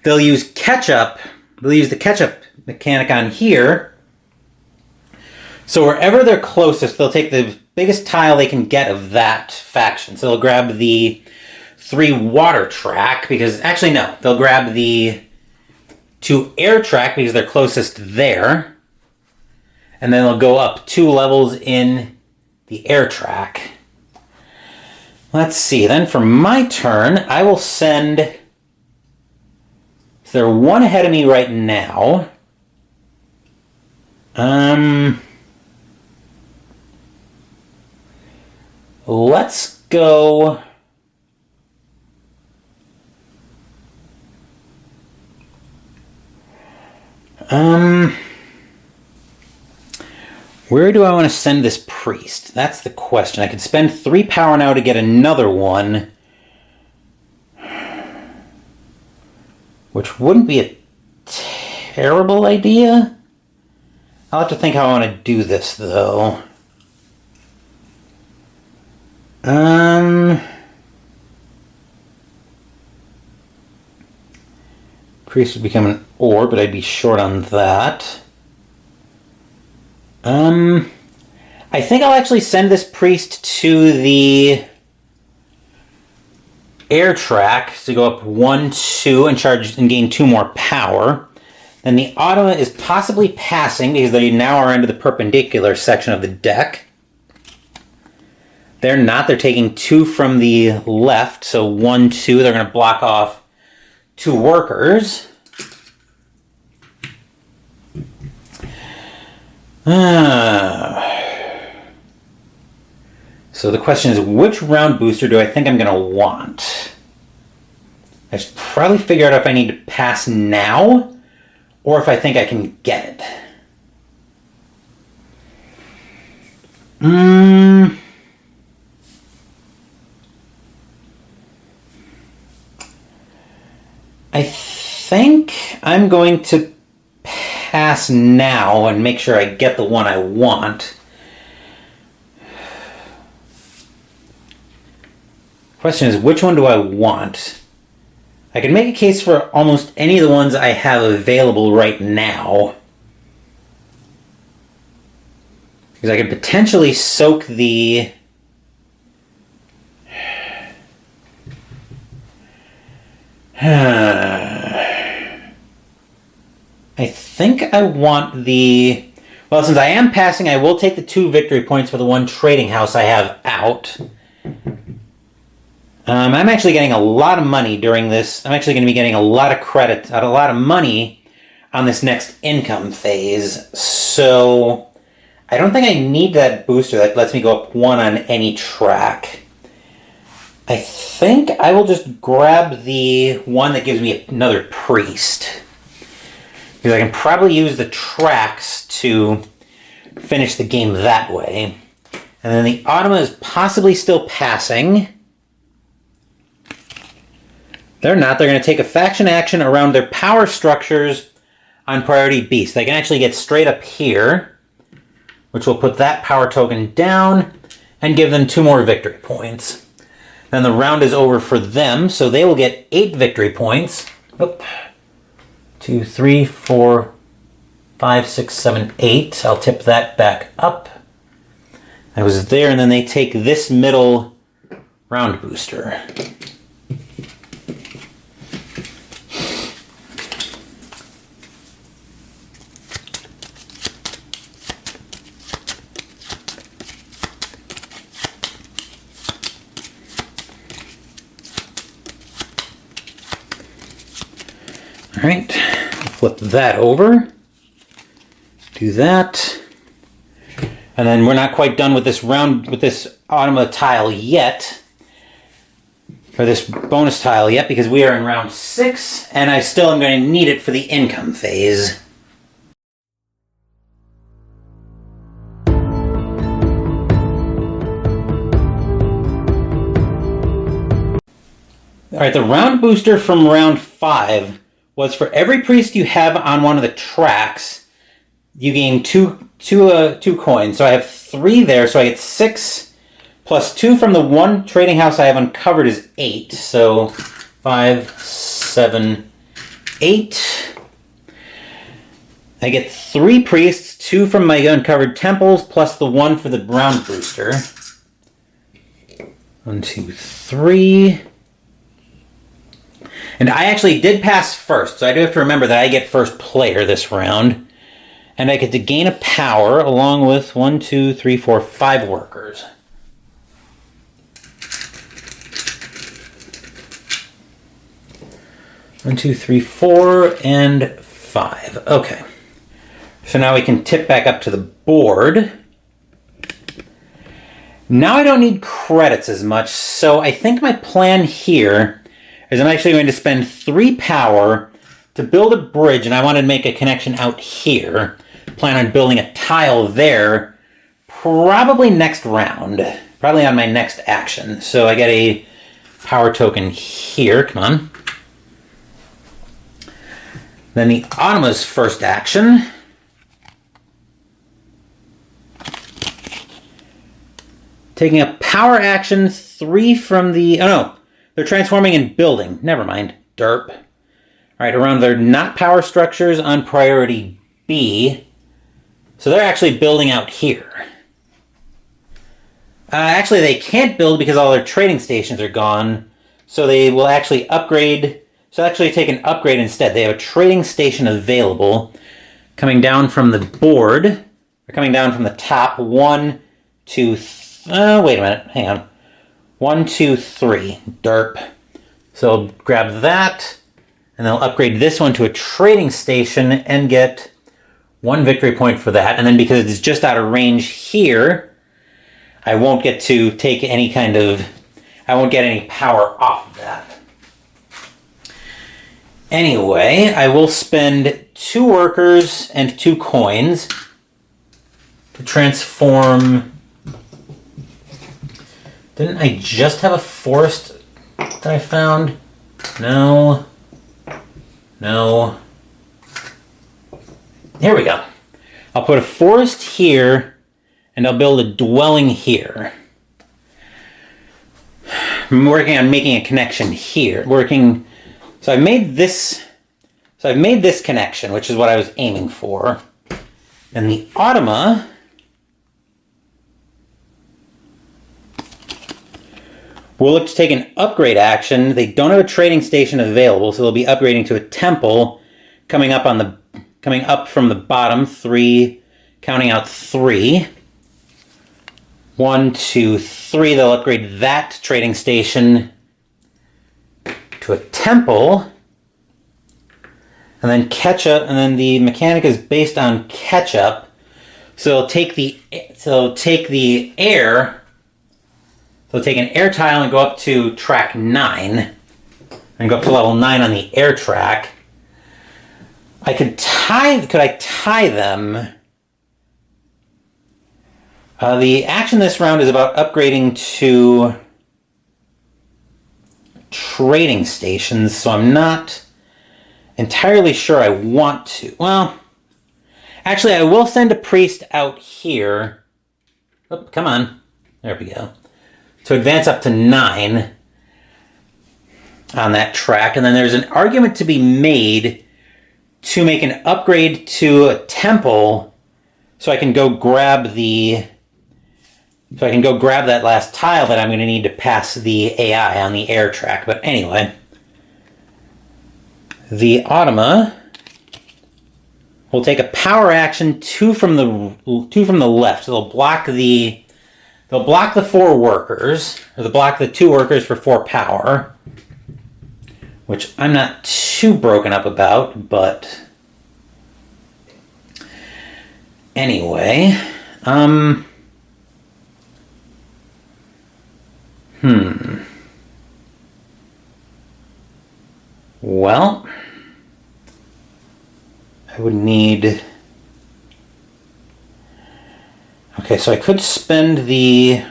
they'll use catch-up. They'll use the catch-up mechanic on here. So wherever they're closest, they'll take the biggest tile they can get of that faction. So they'll grab the 3 water track, because, actually no, they'll grab the 2 air track because they're closest there. And then they'll go up 2 levels in the air track. Let's see, then for my turn, I will send... So they're 1 ahead of me right now. Let's go... Where do I want to send this priest? That's the question. I could spend 3 power now to get another one, which wouldn't be a terrible idea. I'll have to think how I want to do this, though. Priest would become an ore, but I'd be short on that. I think I'll actually send this priest to the air track to go up 1, 2 and charge and gain 2 more power. Then the automa is possibly passing because they now are into the perpendicular section of the deck. They're not. They're taking 2 from the left. So 1, 2. They're going to block off 2 workers. So the question is, which round booster do I think I'm going to want? I should probably figure out if I need to pass now or if I think I can get it. I think I'm going to pass now and make sure I get the one I want. Question is, which one do I want? I can make a case for almost any of the ones I have available right now. Because I could potentially soak the... I think I want the... Well, since I am passing, I will take the 2 victory points for the 1 trading house I have out. I'm actually getting a lot of money during this. I'm actually going to be getting a lot of credit, a lot of money on this next income phase. So I don't think I need that booster that lets me go up 1 on any track. I think I will just grab the one that gives me another priest. Because I can probably use the tracks to finish the game that way. And then the automa is possibly still passing. They're not. They're going to take a faction action around their power structures on priority beast. They can actually get straight up here, which will put that power token down and give them 2 more victory points. Then the round is over for them, so they will get 8 victory points. Oop. 2, 3, 4, 5, 6, 7, 8. I'll tip that back up. I was there, and then they take this middle round booster. All right, flip that over, do that, and then we're not quite done with this round, with this automa tile yet, or this bonus tile yet, because we are in round 6, and I still am going to need it for the income phase. All right, the round booster from round 5 was for every priest you have on one of the tracks, you gain two coins. So I have 3 there, so I get 6 plus 2 from the 1 trading house I have uncovered is 8. So 5, 7, 8. I get 3 priests, 2 from my uncovered temples, plus the 1 for the round booster. 1, 2, 3. And I actually did pass first, so I do have to remember that I get first player this round. And I get to gain a power along with 1, 2, 3, 4, 5 workers. 1, 2, 3, 4, and 5. Okay. So now we can tip back up to the board. Now I don't need credits as much, so I think my plan here is I'm actually going to spend 3 power to build a bridge, and I want to make a connection out here. Plan on building a tile there, probably next round. Probably on my next action. So I get a power token here. Come on. Then the Automa's first action. Taking a power action 3 from the... Oh no, they're transforming and building. Never mind. Derp. Alright, around their not power structures on priority B. So they're actually building out here. Actually, they can't build because all their trading stations are gone. So they will actually upgrade. So actually take an upgrade instead. They have a trading station available. Coming down from the board. Or coming down from the top. 1, 2, 3. Wait a minute. Hang on. 1, 2, 3. Derp. So grab that. And they'll upgrade this one to a trading station and get 1 victory point for that. And then because it's just out of range here, I won't get to take any kind of... I won't get any power off of that. Anyway, I will spend 2 workers and 2 coins to transform... Didn't I just have a forest that I found? No. No. Here we go. I'll put a forest here, and I'll build a dwelling here. I'm working on making a connection here. So I've made this connection, which is what I was aiming for. And the Automa will look to take an upgrade action. They don't have a trading station available, so they'll be upgrading to a temple, coming up from the bottom, 3, counting out 3. 1, 2, 3. They'll upgrade that trading station to a temple, and then catch up. And then the mechanic is based on catch up. So they'll take the air. So take an air tile and go up to track 9. And go up to level 9 on the air track. Could I tie them? The action this round is about upgrading to trading stations, so I'm not entirely sure I want to. Well, actually I will send a priest out here. Oh, come on. There we go. To advance up to 9 on that track. And then there's an argument to be made to make an upgrade to a temple so I can go grab that last tile that I'm going to need to pass the AI on the air track. But anyway, the Automa will take a power action 2 from the left. So they'll block the 4 workers, or they'll block the 2 workers for 4 power, which I'm not too broken up about, but anyway, well, I would need... Okay, so I could spend the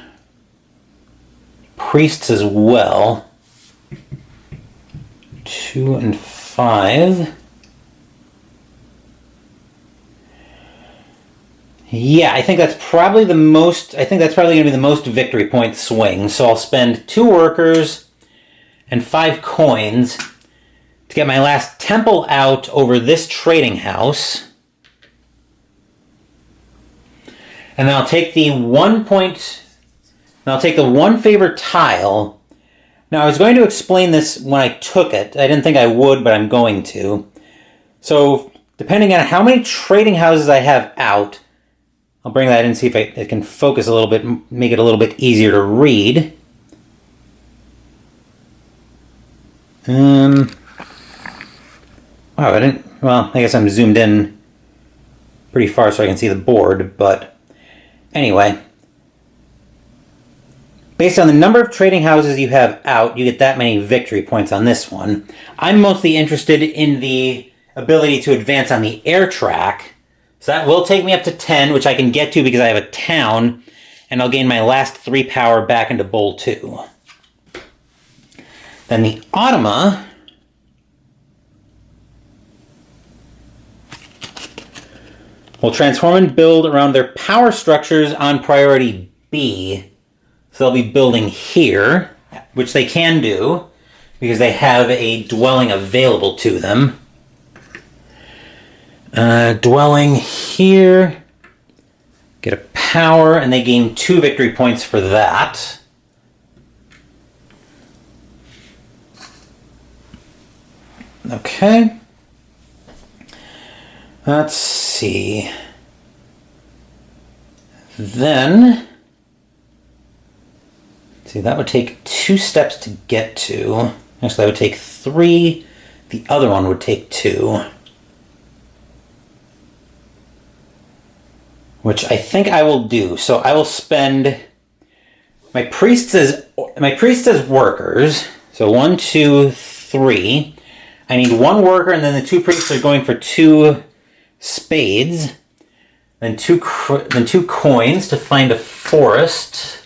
priests as well. 2 and 5. Yeah, I think that's probably the most... I think that's probably going to be the most victory point swing. So I'll spend 2 workers and 5 coins to get my last temple out over this trading house. And then I'll take the 1 point... And I'll take the 1 favor tile. Now, I was going to explain this when I took it. I didn't think I would, but I'm going to. So, depending on how many trading houses I have out, I'll bring that in and see if it can focus a little bit, make it a little bit easier to read. Wow, well, I guess I'm zoomed in pretty far so I can see the board, but anyway. Based on the number of trading houses you have out, you get that many victory points on this one. I'm mostly interested in the ability to advance on the air track. So that will take me up to 10, which I can get to because I have a town, and I'll gain my last 3 power back into Bowl 2. Then the Automa will transform and build around their power structures on priority B. So they'll be building here, which they can do because they have a dwelling available to them. Dwelling here, get a power, and they gain 2 victory points for that. Okay. Let's see. Then, see, that would take 2 steps to get to. Actually, that would take 3. The other one would take 2. Which I think I will do. So I will spend my priests as workers. So 1, 2, 3. I need 1 worker, and then the 2 priests are going for 2 spades. Then 2 coins to find a forest.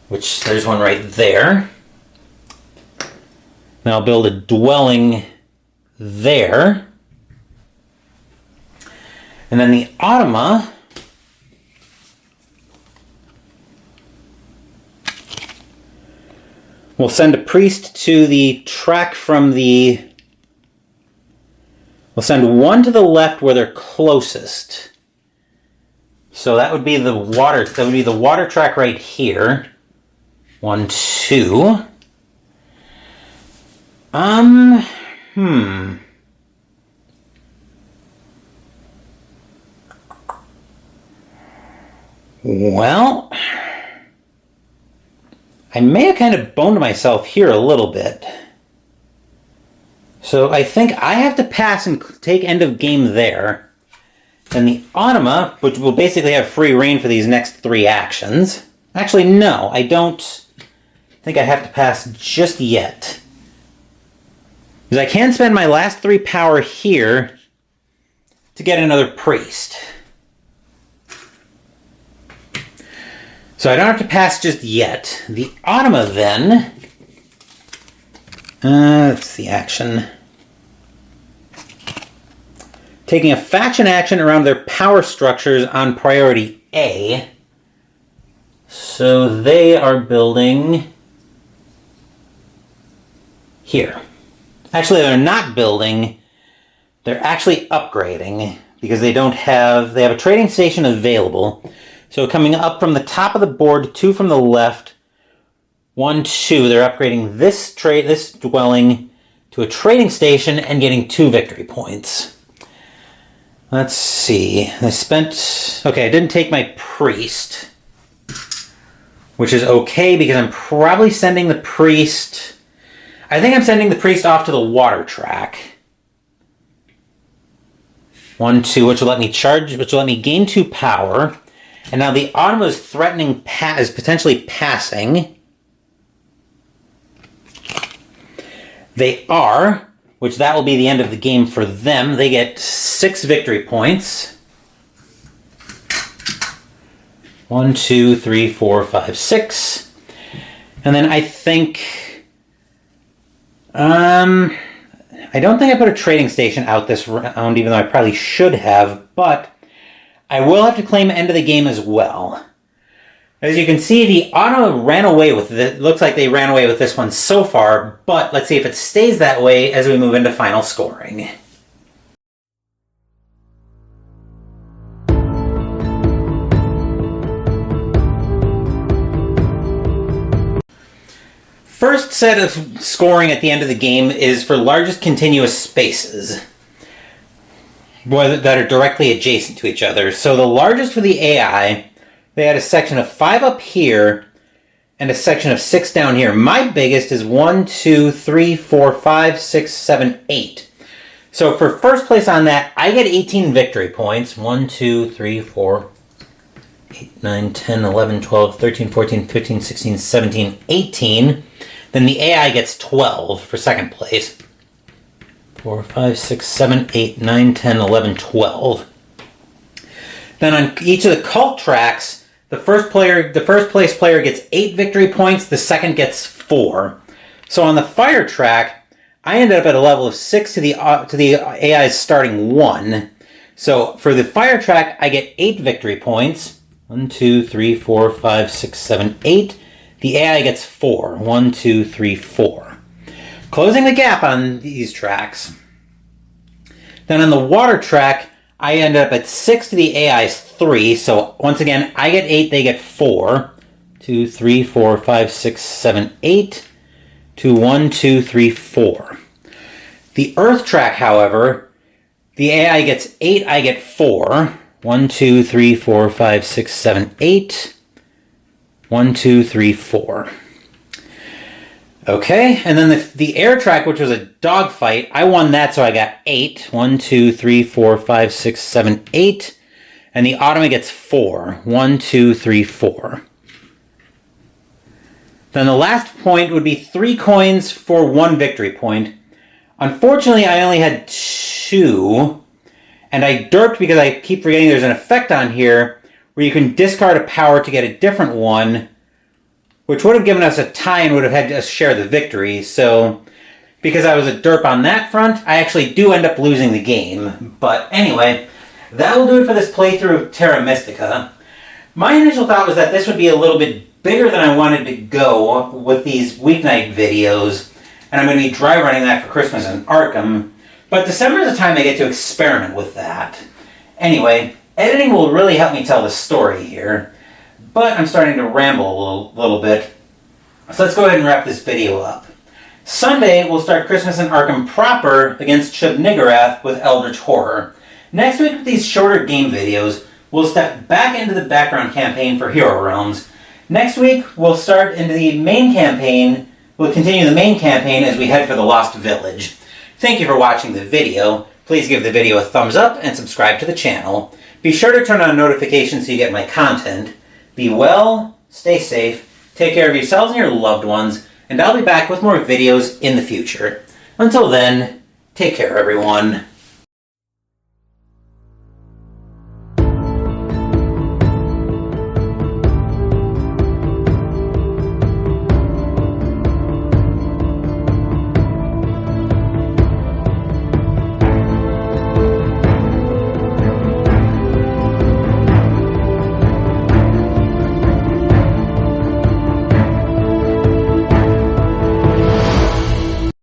Which there's one right there. Then I'll build a dwelling there. And then the automa will send a priest to the track from the... We'll send 1 to the left where they're closest. So that would be the water track right here. 1, 2. Well, I may have kind of boned myself here a little bit. So I think I have to pass and take end of game there. Then the automa, which will basically have free reign for these next 3 actions. Actually, no, I don't think I have to pass just yet. Because I can spend my last 3 power here to get another priest. So I don't have to pass just yet. The automa then... that's the action. Taking a faction action around their power structures on priority A. So they are building... here. Actually, they're not building. They're actually upgrading because they have a trading station available. So coming up from the top of the board, 2 from the left, 1, 2. They're upgrading this dwelling to a trading station and getting 2 victory points. Let's see. Okay, I didn't take my priest, which is okay because I'm probably sending the priest... I think I'm sending the priest off to the water track. 1, 2, which will let me gain 2 power. And now the automa is threatening, is potentially passing. They are, which that will be the end of the game for them. They get 6 victory points. 1, 2, 3, 4, 5, 6. And then I think... I don't think I put a trading station out this round, even though I probably should have, but I will have to claim end of the game as well. As you can see, the auto ran away with it. Looks like they ran away with this one so far, but let's see if it stays that way as we move into final scoring. First set of scoring at the end of the game is for largest continuous spaces that are directly adjacent to each other. So the largest for the AI, they had a section of 5 up here and a section of 6 down here. My biggest is 1, 2, 3, 4, 5, 6, 7, 8. So for first place on that, I get 18 victory points. 1, 2, 3, 4, 8, 9, 10, 11, 12, 13, 14, 15, 16, 17, 18. Then the AI gets 12 for second place. 4, 5, 6, 7, 8, 9, 10, 11, 12. Then on each of the cult tracks, the first place player gets 8 victory points, the second gets 4. So on the fire track, I ended up at a level of 6 to the AI's starting 1. So for the fire track, I get 8 victory points. 1, 2, 3, 4, 5, 6, 7, 8. The AI gets 4. 1, 2, 3, 4. Closing the gap on these tracks. Then on the water track, I end up at 6 to the AI's 3. So once again, I get 8, they get 4. 2, 3, 4, 5, 6, 7, 8. To 1, 2, 3, 4. The earth track, however, the AI gets 8, I get 4. 1, 2, 3, 4, 5, 6, 7, 8. 1, 2, 3, 4. Okay, and then the air track, which was a dogfight, I won that, so I got 8. 1, 2, 3, 4, 5, 6, 7, 8. And the Ottoman gets 4. 1, 2, 3, 4. Then the last point would be 3 coins for 1 victory point. Unfortunately, I only had 2, and I derped because I keep forgetting there's an effect on here where you can discard a power to get a different one, which would have given us a tie and would have had us share the victory. So, because I was a derp on that front, I actually do end up losing the game. But anyway, that will do it for this playthrough of Terra Mystica. My initial thought was that this would be a little bit bigger than I wanted to go with these weeknight videos, and I'm going to be dry running that for Christmas in Arkham. But December is the time I get to experiment with that. Anyway, editing will really help me tell the story here, but I'm starting to ramble a little bit. So let's go ahead and wrap this video up. Sunday, we'll start Christmas in Arkham proper against Shub-Niggurath with Eldritch Horror. Next week, with these shorter game videos, we'll step back into the background campaign for Hero Realms. Next week, we'll start into the main campaign. We'll continue the main campaign as we head for the Lost Village. Thank you for watching the video. Please give the video a thumbs up and subscribe to the channel. Be sure to turn on notifications so you get my content. Be well, stay safe, take care of yourselves and your loved ones, and I'll be back with more videos in the future. Until then, take care everyone.